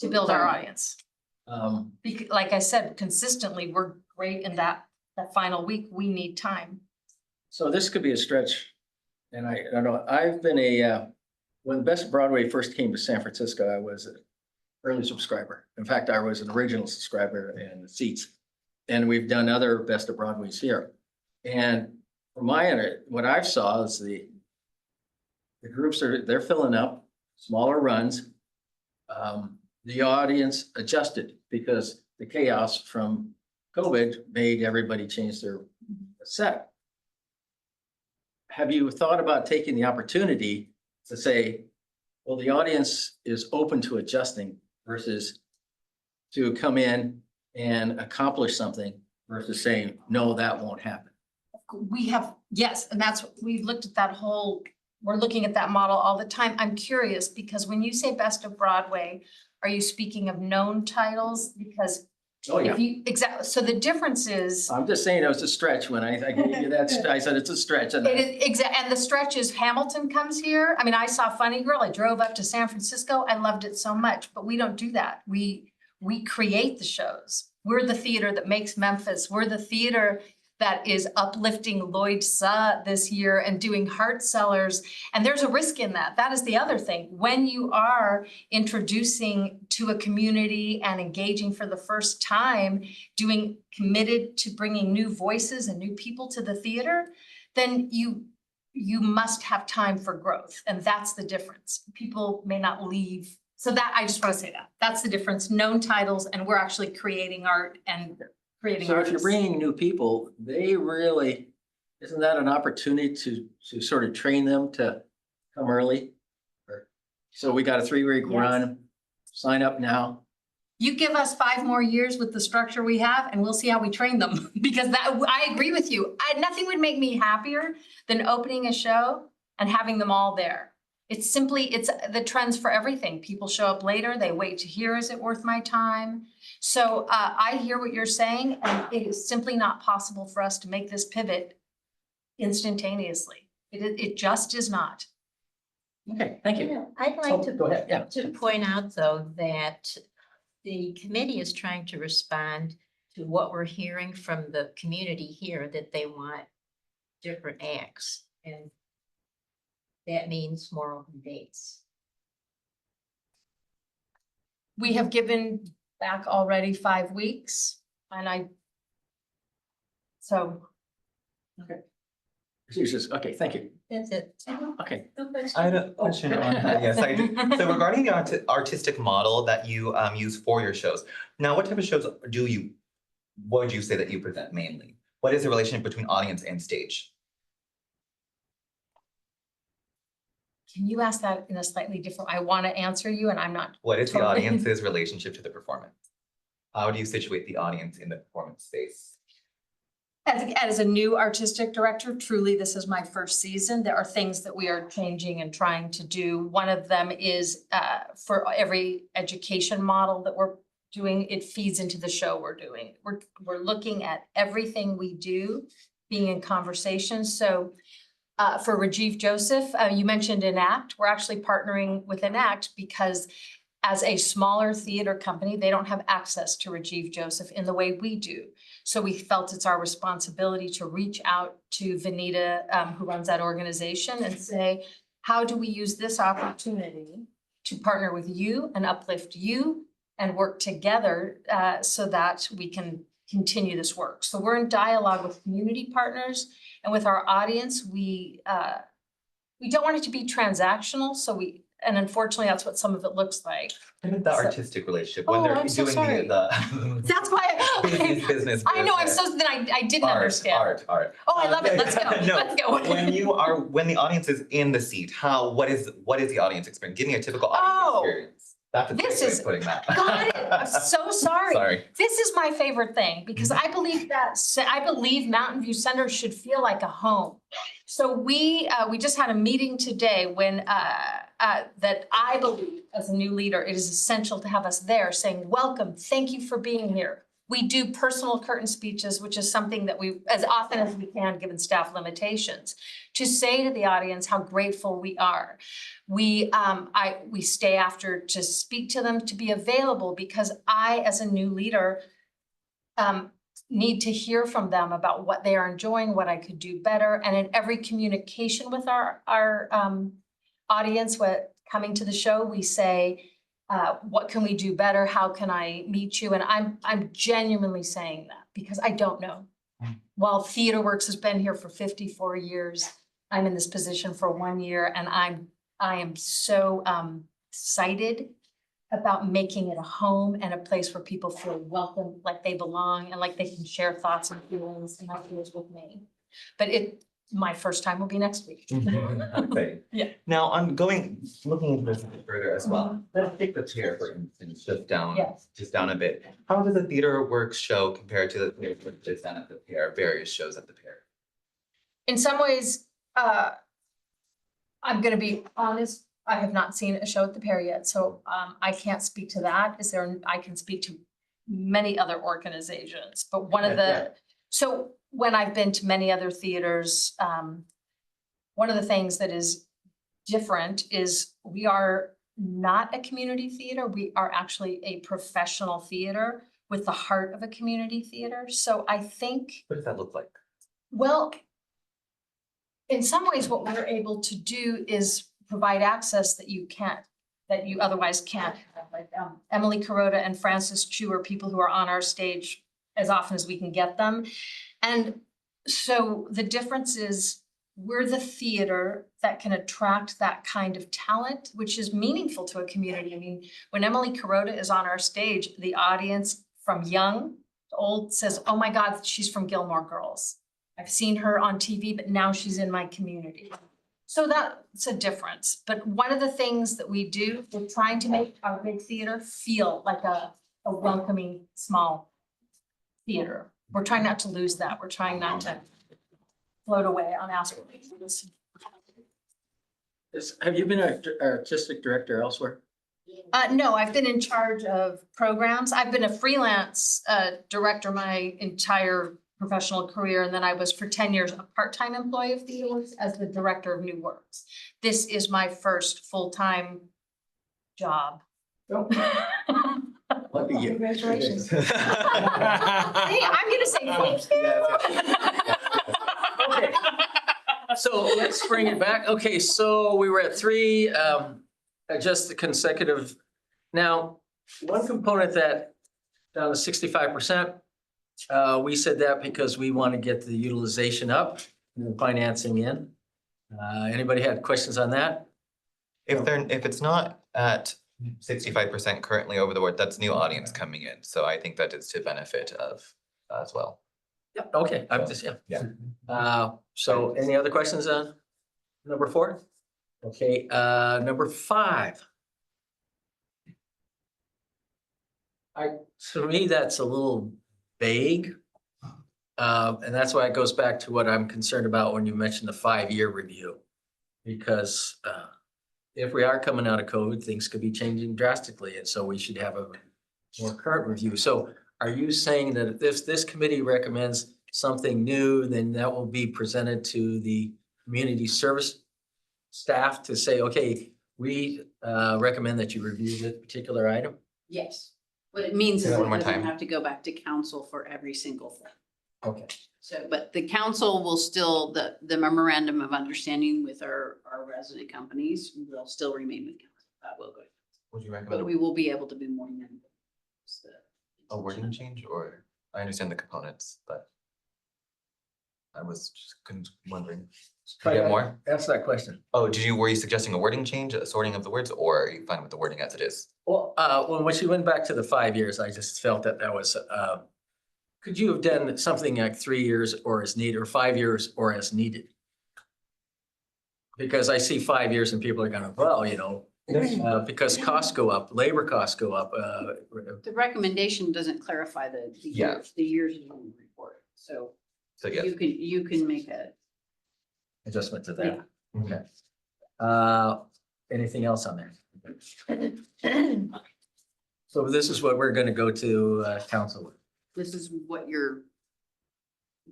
to build our audience. Like I said, consistently, we're great in that final week. We need time. So this could be a stretch. And I don't know, I've been when Best of Broadway first came to San Francisco, I was an early subscriber. In fact, I was an original subscriber in the seats. And we've done other Best of Broadways here. And from what I saw is the groups they're filling up, smaller runs. The audience adjusted because the chaos from COVID made everybody change their set. Have you thought about taking the opportunity to say, well, the audience is open to adjusting versus to come in and accomplish something versus saying, no, that won't happen? We have, yes, and that's, we've looked at that whole, we're looking at that model all the time. I'm curious because when you say Best of Broadway, are you speaking of known titles? Because Oh, yeah. if you, exactly, so the difference is. I'm just saying it was a stretch when I gave you that, I said it's a stretch. And It is and the stretch is Hamilton comes here. I mean, I saw Funny Girl. I drove up to San Francisco. I loved it so much, but we don't do that. We create the shows. We're the theater that makes Memphis. We're the theater that is uplifting Lloyd Suh this year and doing Heart Sellers. And there's a risk in that. That is the other thing. When you are introducing to a community and engaging for the first time, doing committed to bringing new voices and new people to the theater, then you must have time for growth. And that's the difference. People may not leave. So that, I just want to say that. That's the difference. Known titles, and we're actually creating art and creating so if you're artists. bringing new people, they really, isn't that an opportunity to sort of train them to come early? So we got a 3-week Yes. run, sign up now. You give us 5 more years with the structure we have and we'll see how we train them. Because that, I agree with you. Nothing would make me happier than opening a show and having them all there. It's simply, it's the trends for everything. People show up later, they wait to hear, is it worth my time? So I hear what you're saying, and it is simply not possible for us to make this pivot instantaneously. It just is not. Okay, thank you. I'd Oh, like go ahead, yeah. to point out, though, that the committee is trying to respond to what we're hearing from the community here, that they want different acts. And that means more open dates. We have given back already 5 weeks, and so. Jesus, okay, thank you. That's it. Okay. No question. I had a question on that. Yes, I do. So regarding the artistic model that you use for your shows, now what type of shows would you say that you present mainly? What is the relationship between audience and stage? Can you ask that in a slightly different, I want to answer you and I'm not. What is the totally- audience's relationship to the performance? How do you situate the audience in the performance space? As a new artistic director, truly, this is my first season. There are things that we are changing and trying to do. One of them is for every education model that we're doing, it feeds into the show we're doing. We're looking at everything we do, being in conversation. So for Rajiv Joseph, you mentioned Enact. We're actually partnering with Enact because as a smaller theater company, they don't have access to Rajiv Joseph in the way we do. So we felt it's our responsibility to reach out to Vanita, who runs that organization, and say, how do we use this opportunity to partner with you and uplift you and work together so that we can continue this work? So we're in dialogue with community partners and with our audience. We don't want it to be transactional, and unfortunately, that's what some of it looks like. And with the artistic relationship, when Oh, they're I'm so doing sorry. the That's why business. I know, I'm business. so, then I didn't understand. Art. Oh, I love it. Let's go. No, Let's go. when the audience is in the seat, what is the audience experience? Give me a typical Oh, audience experience. That's a this great way is- of putting that. Got it. I'm so sorry. Sorry. This is my favorite thing because I believe Mountain View Center should feel like a home. So we just had a meeting today when that I believe as a new leader, it is essential to have us there saying, welcome, thank you for being here. We do personal curtain speeches, which is something that we, as often as we can, given staff limitations, to say to the audience how grateful we are. We stay after to speak to them, to be available, because I, as a new leader, need to hear from them about what they are enjoying, what I could do better. And in every communication with our audience, coming to the show, we say, what can we do better? How can I meet you? And I'm genuinely saying that because I don't know. While TheaterWorks has been here for 54 years, I'm in this position for 1 year, and I am so excited about making it a home and a place where people feel welcome, like they belong, and like they can share thoughts and feelings and ideas with me. But my first time will be next week. Okay. Yeah. Now, I'm looking into this a bit further as well. Let's take the pier, for instance, Yes. just down a bit. How does the Theater Works show compare to the pier that's down at the pier, various shows at the pier? In some ways, I'm gonna be honest, I have not seen a show at the Pear yet, so I can't speak to that. I can speak to many other organizations, but one of Yeah. so when I've been to many other theaters, one of the things that is different is we are not a community theater. We are actually a professional theater with the heart of a community theater. So I think, What does that look like? well, in some ways, what we're able to do is provide access that you otherwise can't. Like Emily Kuroda and Francis Chu are people who are on our stage as often as we can get them. And so the difference is we're the theater that can attract that kind of talent, which is meaningful to a community. I mean, when Emily Kuroda is on our stage, the audience from young to old says, oh my God, she's from Gilmore Girls. I've seen her on TV, but now she's in my community. So that's a difference. But one of the things that we do, we're trying to make our big theater feel like a welcoming, small theater. We're trying not to lose that. We're trying not to float away on aspirations. Have you been an artistic director elsewhere? No, I've been in charge of programs. I've been a freelance director my entire professional career, and then I was for 10 years a part-time employee of TheaterWorks as the director of New Works. This is my first full-time job. Lucky you. Congratulations. Hey, I'm gonna say thank you. Okay. So let's bring it back. Okay, so we were at 3, just the consecutive. Now, one component that down to 65%, we said that because we want to get the utilization up and the financing in. Anybody had questions on that? If it's not at 65% currently over the board, that's new audience coming in. So I think that is to benefit of as well. Yep, okay, I'm just, Yeah. so any other questions on number 4? Okay, number 5. To me, that's a little vague. And that's why it goes back to what I'm concerned about when you mentioned the 5-year review. Because if we are coming out of COVID, things could be changing drastically, and so we should have a more current review. So are you saying that if this committee recommends something new, then that will be presented to the community service staff to say, okay, we recommend that you review this particular item? Yes. What it means is Say that it one more doesn't time. have to go back to council for every single thing. Okay. So, but the council will still, the memorandum of understanding with our resident companies will still remain with council. That will go. Would you But recommend we will be able to be more nimble. a wording change, or I understand the components, but I was just wondering. Could you get more? Ask that question. Oh, were you suggesting a wording change, a sorting of the words, or are you fine with the wording as it is? Well, when she went back to the 5 years, I just felt that was, could you have done something like 3 years or as needed, or 5 years or as needed? Because I see 5 years and people are gonna, well, you know, because costs go up, labor costs go up. The recommendation doesn't clarify the Yeah. years in the report. So So yes. you can make a. Adjustment to that. Okay. Anything else on there? So this is what we're gonna go to council with. This is what you're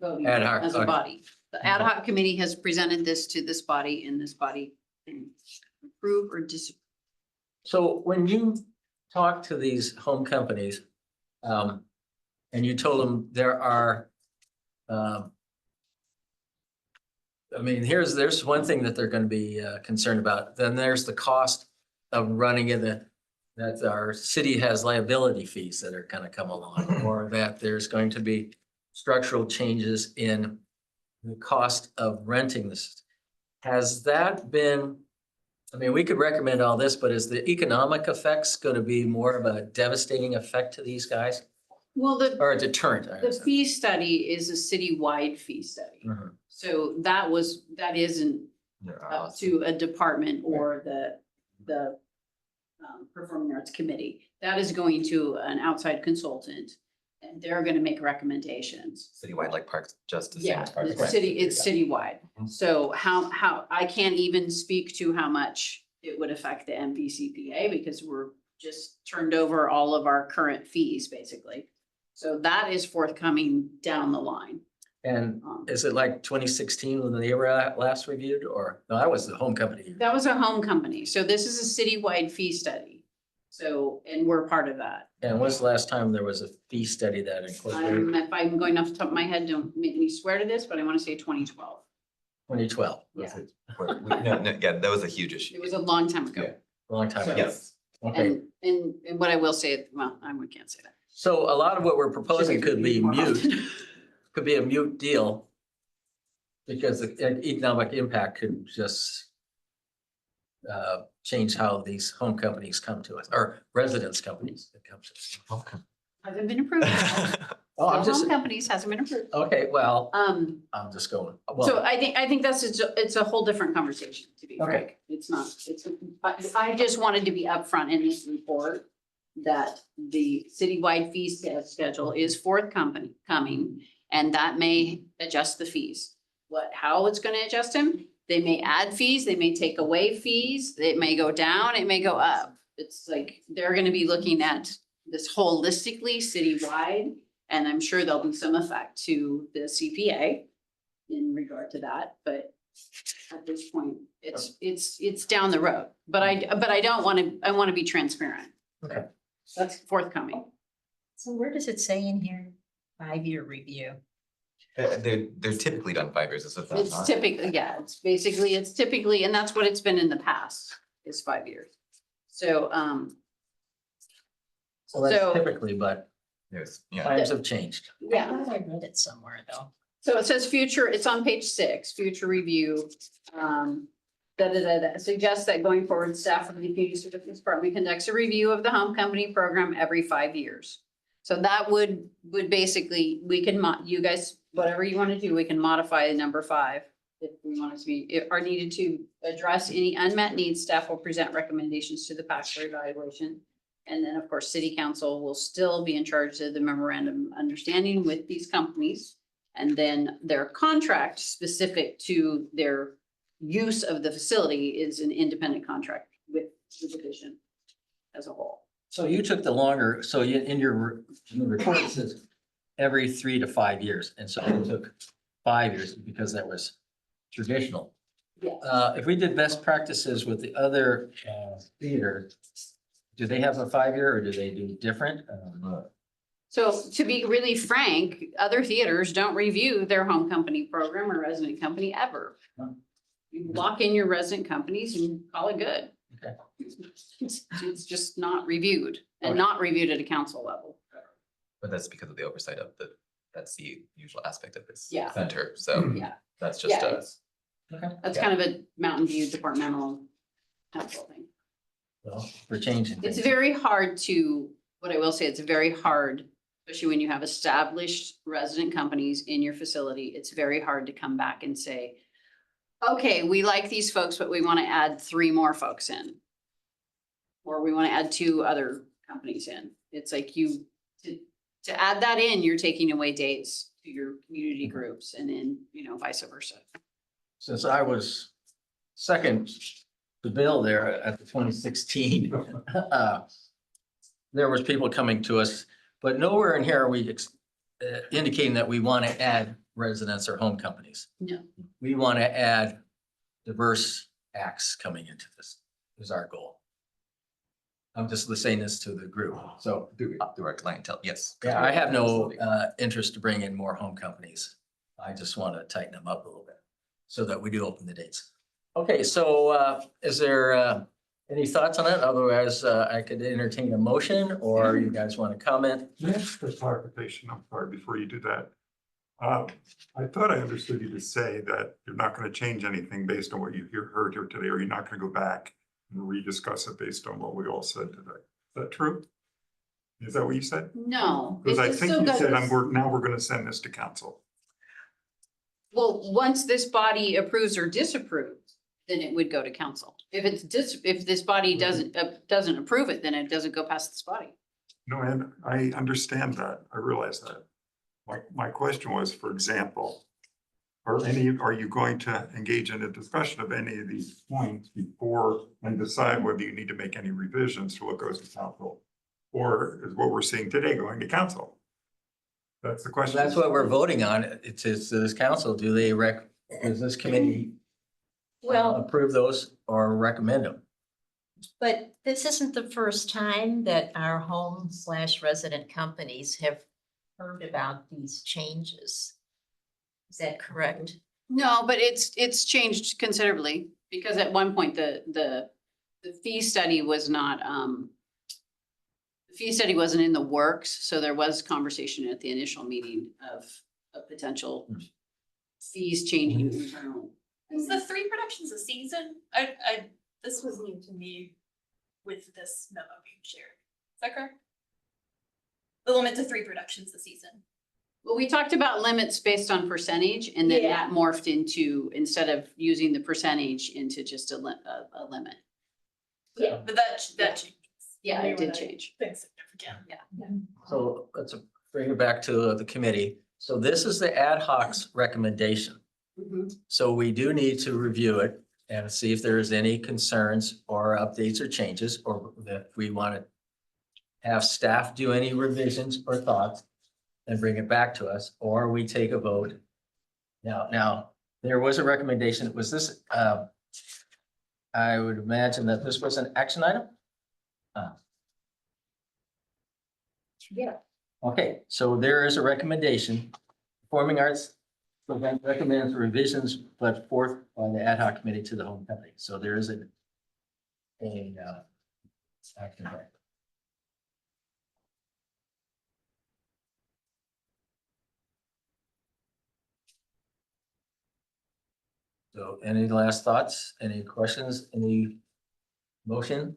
voting Ad on hoc, as a okay. body. The ad hoc committee has presented this to this body, and this body can approve or disapprove. So when you talk to these home companies, and you told them there are, I mean, there's one thing that they're gonna be concerned about. Then there's the cost of running in that our city has liability fees that are gonna come along, or that there's going to be structural changes in the cost of renting this. Has that been, I mean, we could recommend all this, but is the economic effects gonna be more of a devastating effect to these guys? Well, or a deterrent. I the guess. fee study is a citywide fee study. Mhm. So that isn't up to a department or the Performing Arts Committee. That is going to an outside consultant, and they're gonna make recommendations. Citywide, like parks, just the same Yeah, as parks. it's citywide. Mhm. So how, I can't even speak to how much it would affect the MVCPA because we're just turned over all of our current fees, basically. So that is forthcoming down the line. And Um, is it like 2016 when they were last reviewed, or, no, that was the home company. That was a home company. So this is a citywide fee study. So, and we're part of that. And when's the last time there was a fee study that incorporated If I'm going off the top of my head, don't make me swear to this, but I want to say 2012. 2012? Yeah, Yeah, that was a huge issue. it was a long time ago. Yeah. A long time ago. Yes. Okay, And what I will say, well, I can't say that. so a lot of what we're proposing could be More mute, often. could be a mute deal. Because the economic impact could just change how these home companies come to us, or residence companies that come to us. Okay. Hasn't been approved. Oh, I'm Still just, home companies hasn't been approved. okay, well, Um, I'm just going, so well, I think it's a whole different conversation, to be Okay. frank. It's not, I just wanted to be upfront in this report that the citywide fee schedule is forthcoming, and that may adjust the fees. How it's gonna adjust them? They may add fees, they may take away fees, it may go down, it may go up. It's like, they're gonna be looking at this holistically citywide, and I'm sure there'll be some effect to the CPA in regard to that, but at this point, it's down the road. But I don't wanna, I wanna be transparent. Okay. That's forthcoming. So where does it say in here, 5-year review? They're typically done 5 years, so that's It's not. typically, yeah, it's typically, and that's what it's been in the past, is 5 years. So, well, that's so- typically, but Yeah. times have changed. yeah. I thought I read it somewhere though. So it says future, it's on page 6, future review. Suggests that going forward, staff of the community services department conducts a review of the home company program every 5 years. So that would basically, we can you guys, whatever you want to do, we can modify number 5. If we want it to be, if are needed to address any unmet needs, staff will present recommendations to the PAC for evaluation. And then, of course, city council will still be in charge of the memorandum of understanding with these companies. And then their contract specific to their use of the facility is an independent contract with the division as a whole. So you took the longer, so you, in your report, it says every 3 to 5 years, and so it took 5 years because that was traditional. Yeah. If we did best practices with the other theater, do they have a 5-year or do they do different? So to be really frank, other theaters don't review their home company program or resident company ever. You lock in your resident companies and call it good. Okay. It's just not reviewed and not reviewed at a council level. But that's because of the oversight of that's the usual aspect of this Yeah. center, so Yeah. that's just Yeah, a. it's- That's kind of a Mountain View departmental council thing. Well, we're changing It's things. very hard to, what I will say, it's very hard, especially when you have established resident companies in your facility, it's very hard to come back and say, okay, we like these folks, but we want to add 3 more folks in. Or we want to add 2 other companies in. It's like to add that in, you're taking away days to your community groups and then, vice versa. Since I was second to Bill there at the 2016, there was people coming to us, but nowhere in here are we indicating that we want to add residents or home companies. No. We want to add diverse acts coming into this is our goal. I'm just saying this to the group. So Through our clientele, yes. yeah, I have no interest to bring in more home companies. I just want to tighten them up a little bit so that we do open the dates. Okay, so is there any thoughts on that? Otherwise, I could entertain a motion or you guys want to comment? Just for clarification, I'm sorry, before you do that. I thought I understood you to say that you're not going to change anything based on what you heard here today, or you're not going to go back and rediscuss it based on what we all said today. Is that true? Is that what you said? No. Because I it think still you said goes- now we're gonna send this to council. Well, once this body approves or disapproves, then it would go to council. If if this body doesn't approve it, then it doesn't go past this body. No, and I understand that. I realize that. My question was, for example, are you going to engage in a discussion of any of these points before and decide whether you need to make any revisions to what goes to council? Or is what we're seeing today going to council? That's the question. That's what we're voting on. It's this council. Do they does this committee Well, approve those or recommend them? but this isn't the first time that our home/resident companies have heard about these changes. Is that correct? No, but it's changed considerably because at one point the fee study was not, the fee study wasn't in the works, so there was conversation at the initial meeting of potential fees changing internally. Is the 3 productions a season? This was new to me with this memo being shared. Is that correct? The limit to 3 productions a season. Well, we talked about limits based on percentage and then Yeah. that morphed into, instead of using the percentage, into just a limit. Yeah, but that changes. Yeah, it did change. Things significant. Yeah. So let's bring it back to the committee. So this is the ad hoc's recommendation. So we do need to review it and see if there is any concerns or updates or changes, or that we want to have staff do any revisions or thoughts and bring it back to us, or we take a vote. Now, there was a recommendation. Was this, I would imagine that this was an action item? Yeah. Okay, so there is a recommendation. Performing Arts recommends revisions but forth by the ad hoc committee to the home company. So there is a action item. So any last thoughts, any questions, any motion?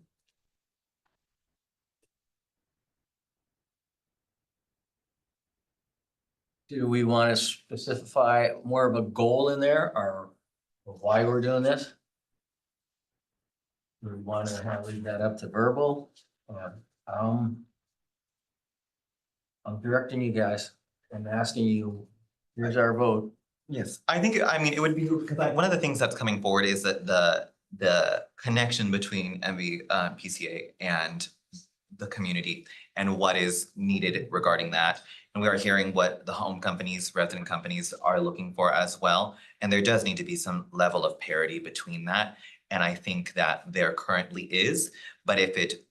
Do we want to specify more of a goal in there or why we're doing this? Do we want to leave that up to verbal? I'm directing you guys and asking you, here's our vote. Yes, I think, I mean, it would be, because one of the things that's coming forward is that the connection between MV PCA and the community and what is needed regarding that. And we are hearing what the home companies, resident companies are looking for as well. And there does need to be some level of parity between that. And I think that there currently is, but if it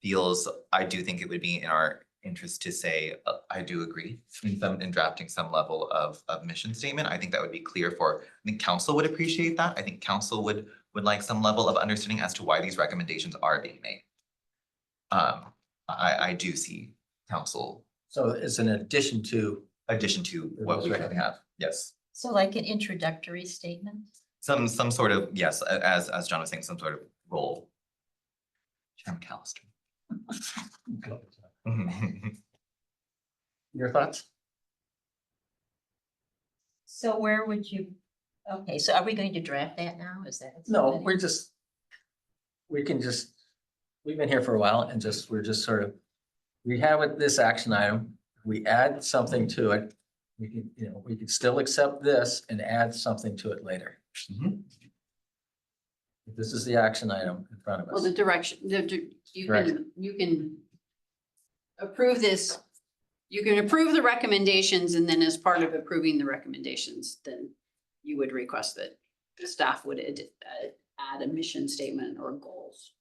feels, I do think it would be in our interest to say, I do agree in drafting some level of mission statement. I think that would be clear for, I think council would appreciate that. I think council would like some level of understanding as to why these recommendations are being made. I do see council. So it's an addition to. What we currently have, yes. So like an introductory statement? Some sort of, yes, as John was saying, some sort of role. Chairman Callister. Your thoughts? So where would you, okay, so are we going to draft that now? Is that? No, we've been here for a while and we're just sort of, we have this action item, we add something to it. We can, we could still accept this and add something to it later. This is the action item in front of Well, the us. direction, you can approve this. You can approve the recommendations and then as part of approving the recommendations, then you would request that the staff would add a mission statement or goals.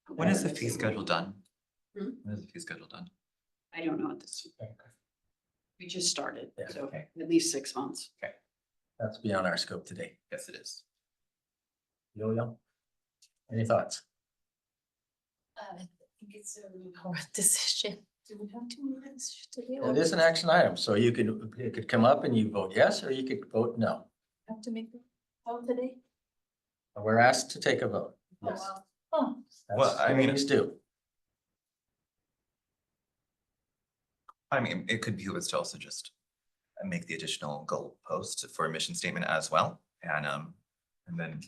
When is the fee schedule done? Hmm? When is the fee schedule done? I don't know at this. We just started, Yeah, so okay. at least 6 months. That's beyond our scope today. Yes, it is. Yo-yo? Any thoughts? I think it's a hard decision. Do we have 2 minutes to do? It is an action item, so it could come up and you vote yes, or you could vote no. Have to make the vote today? We're asked to take a vote. Yes. Oh, That's Well, I what mean- committees do. I mean, it could be was to also just make the additional goal post for a mission statement as well, and then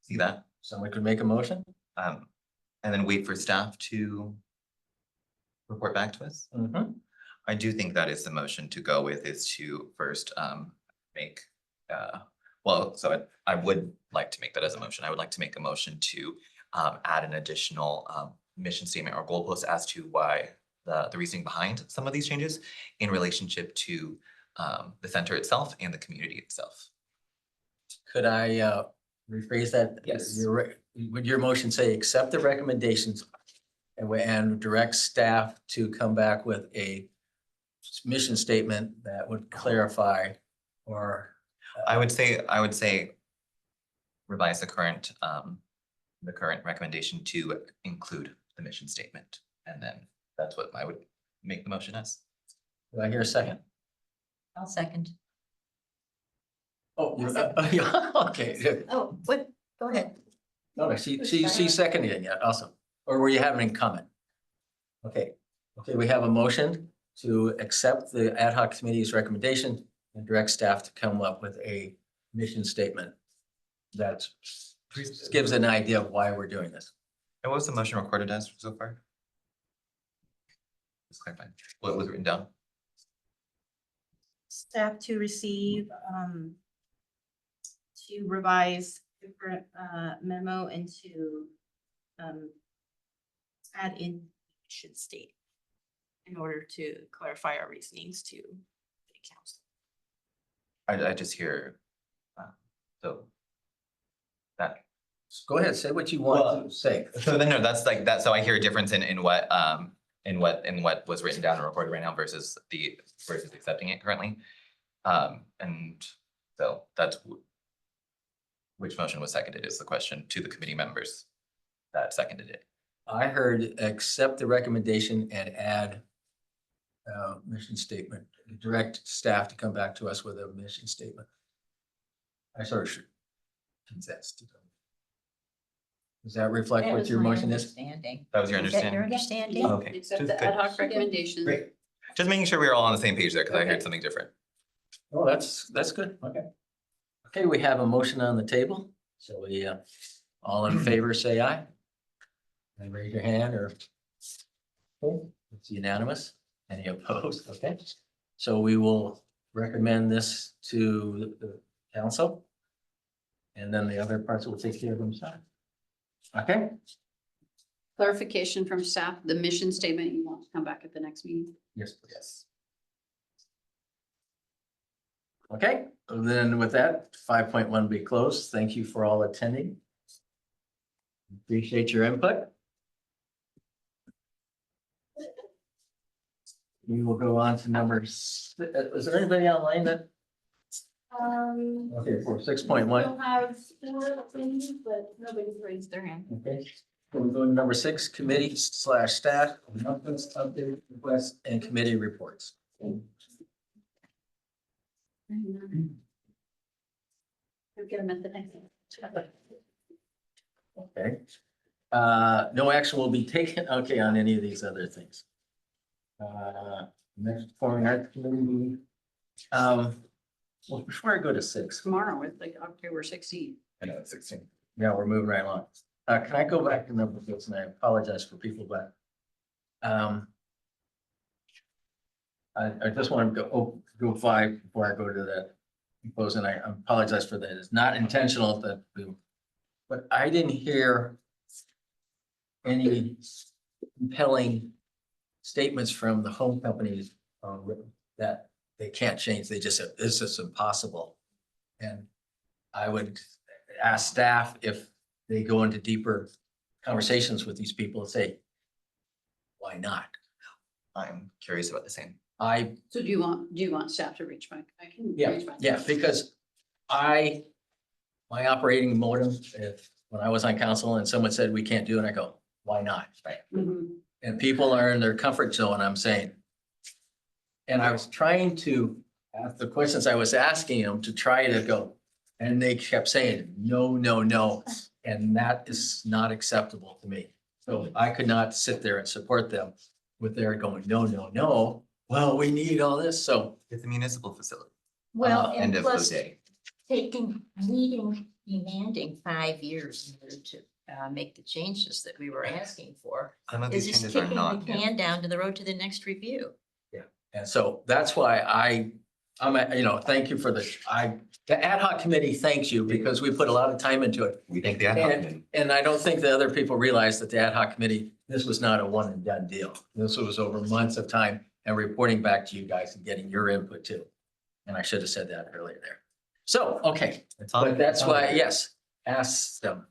see that, Someone could make a motion? and then wait for staff to report back to us. Mhm. I do think that is the motion to go with, is to first make, well, so I would like to make that as a motion. I would like to make a motion to add an additional mission statement or goalpost as to why the reasoning behind some of these changes in relationship to the center itself and the community itself. Could I rephrase that? Yes. Would your motion say, accept the recommendations and direct staff to come back with a mission statement that would clarify or? I would say revise the current recommendation to include the mission statement. And then that's what I would make the motion as. Do I hear a second? I'll second. Oh, yeah, okay. Oh, what? Go ahead. No, she seconded it, yeah, awesome. Or were you having a comment? Okay, we have a motion to accept the ad hoc committee's recommendation and direct staff to come up with a mission statement that gives an idea of why we're doing this. And what was the motion recorded as so far? Just clarify what was written down. Staff to receive, to revise different memo and to add in should state in order to clarify our reasonings to the council. I just hear, so that. Go ahead, say what you want to say. So then, no, that's like that. So I hear a difference in what was written down and recorded right now versus accepting it currently. And so that's which motion was seconded is the question to the committee members that seconded it. I heard accept the recommendation and add mission statement, direct staff to come back to us with a mission statement. I sort of should consent. Does that reflect what your motion is? Understanding. That was your Is that your understanding? understanding? Okay. Accept Just the good. ad hoc recommendations. Great. Just making sure we were all on the same page there because I Okay. heard something different. Oh, that's good. Okay. Okay, we have a motion on the table. So we all in favor, say aye. And raise your hand or. Okay, it's unanimous. Any opposed? Okay. So we will recommend this to the council. And then the other parts will take care of themselves. Okay, Clarification from staff, the mission statement you want to come back at the next meeting. yes, please. Okay, and then with that, 5.1 be closed. Thank you for all attending. Appreciate your input. We will go on to number, is there anybody online that, okay, for 6.1? have four things, but nobody's raised their hand. Okay, so we're going to number 6, committee / staff, announcements, update requests, and committee reports. We'll get them at the next one. Okay. No action will be taken, okay, on any of these other things. Next performing arts committee meeting. Well, before I go to 6, Tomorrow with like October 16th. I know it's 16. yeah, we're moving right along. Can I go back to number 6, and I apologize for people, but I just want to go 5 before I go to the close, and I apologize for that. It's not intentional that but I didn't hear any compelling statements from the home companies that they can't change. They just said, this is impossible. And I would ask staff if they go into deeper conversations with these people and say, why not? I'm curious about the same. So do you want staff to reach back? I can Yeah, reach back. yeah, because my operating modem, if, when I was on council and someone said we can't do it, I go, why not? Right. Mhm. And people are in their comfort zone, I'm saying. And I was trying to ask the questions I was asking them to try to go, and they kept saying, no, no, no. And that is not acceptable to me. So I could not sit there and support them with their going, no, no, no. well, we need all this, so. It's a municipal facility. Well, and End of the plus day. demanding 5 years in order to make the changes that we were asking for. Some of Is these just changes are kicking not the new. can down to the road to the next review. And so that's why thank you for the ad hoc committee thanks you because we put a lot of time into it. We think the ad hoc committee. And I don't think the other people realize that the ad hoc committee, this was not a one and done deal. This was over months of time and reporting back to you guys and getting your input too. And I should have said that earlier there. So, okay, It's on- but that's it's on why, there. yes, ask them.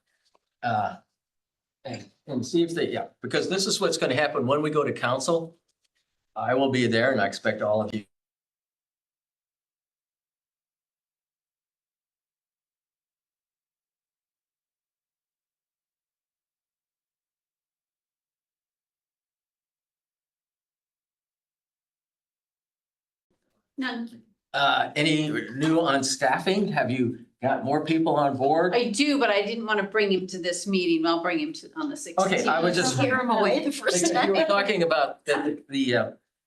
And see if they, because this is what's gonna happen when we go to council. I will be there and I expect all of you. None. Any new on staffing? Have you got more people on board? I do, but I didn't want to bring him to this meeting. I'll bring him to on the 16th. Okay, I would just. Scare 'em away the first You were time. talking about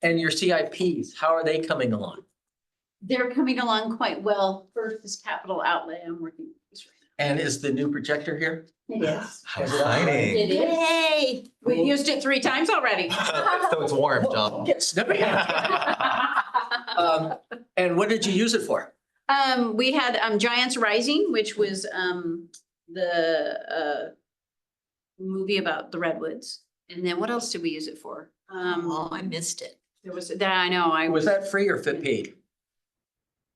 and your CIPs, how are they coming along? They're coming along quite well. First is capital outlay. I'm working. with this And is the new projector here? right now. It is. How exciting. It is. Yay! We've used it 3 times already. So it's warm, John. Get snippy. And what did you use it for? We had Giants Rising, which was the movie about the redwoods. And then what else did we use it for? Oh, I missed it. There was that I know I Was that free or paid?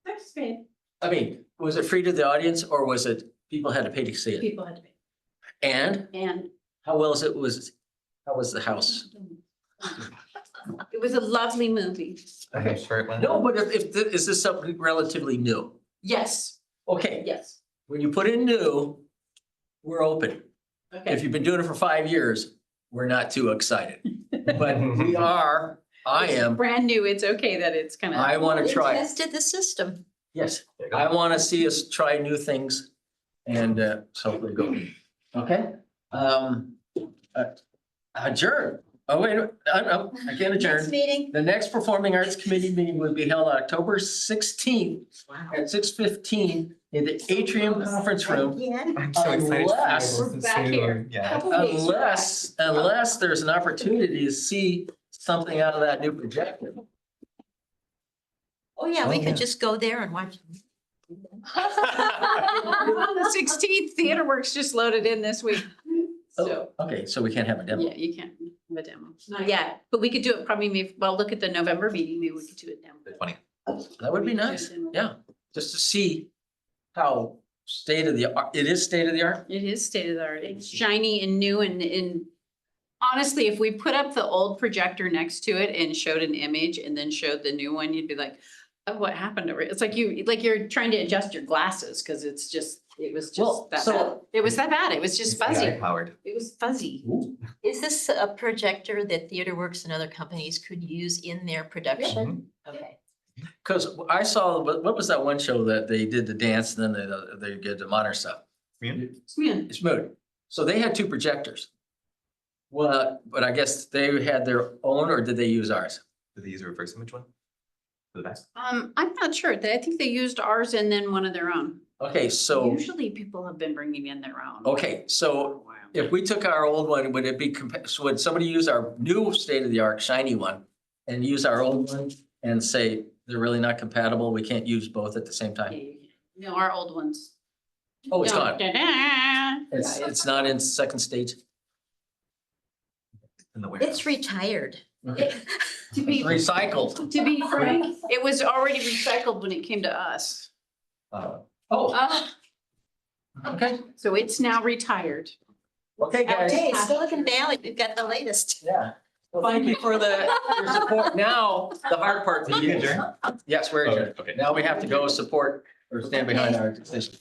That's paid. I mean, was it free to the audience or was it people had to pay to see it? People had to pay. And And how well how was the house? it was a lovely movie. Okay, sure. No, but is this something relatively new? Yes, Okay, yes. when you put in new, we're open. If Okay. you've been doing it for 5 years, we're not too excited. But we are, I am, Brand new. It's okay that it's kind of. I want to They try. tested the system. Yes, I want to see us try new things and so we go. Okay? Adjourn. Oh, wait, no, I can't Next adjourn. meeting? The next Performing Arts Committee meeting will be held October 16th at 6:15 in the Atrium Conference Room. Again? I'm so excited. to Unless- see We're this back soon. here. Yeah. Unless there's an opportunity to see something out of that new projector. Oh, yeah, we Oh, yeah. could just go there and watch. The 16th, Theater Works just loaded in this week. So, Okay, so we can't have a demo. yeah, you can't have a demo. Not yet, but we could do it probably, look at the November meeting, maybe we could do it now. The 20th. That would be nice. Yeah, just to see how state of the art, it is state of the art. It is state of the art. It's shiny and new and honestly, if we put up the old projector next to it and showed an image and then showed the new one, you'd be like, oh, what happened over it? It's like you're trying to adjust your glasses because it was Well, just that so- bad. It was that bad. It was just It's AI fuzzy. powered. It was fuzzy. Is this a projector that TheaterWorks and other companies could use in their production? Okay. Because I saw, what was that one show that they did the dance and then they did the modern stuff? Yeah. It's Mood. So they had 2 projectors. Well, but I guess they had their own or did they use ours? Did they use a reverse image one? For the back? I'm not sure. I think they used ours and then one of their own. Okay, so, Usually people have been bringing in their own. okay, so if we took our old one, would it be, so would somebody use our new state-of-the-art shiny one and use our old one and say they're really not compatible, we can't use both at the same Yeah, time? you can. No, our old ones. Oh, it's Dun, gone. dun, dun. It's not in second stage? In the warehouse. It's retired. Okay. To be, Recycled. to be frank, it was already recycled when it came to us. Oh, Uh, okay, So it's now retired. okay, guys. Hey, Silicon Valley, we've got the latest. Yeah. Well, thank you for your support. Now, the hard part for you. Yes, we're adjourned. Okay. Now we have to go support or stand behind our decision.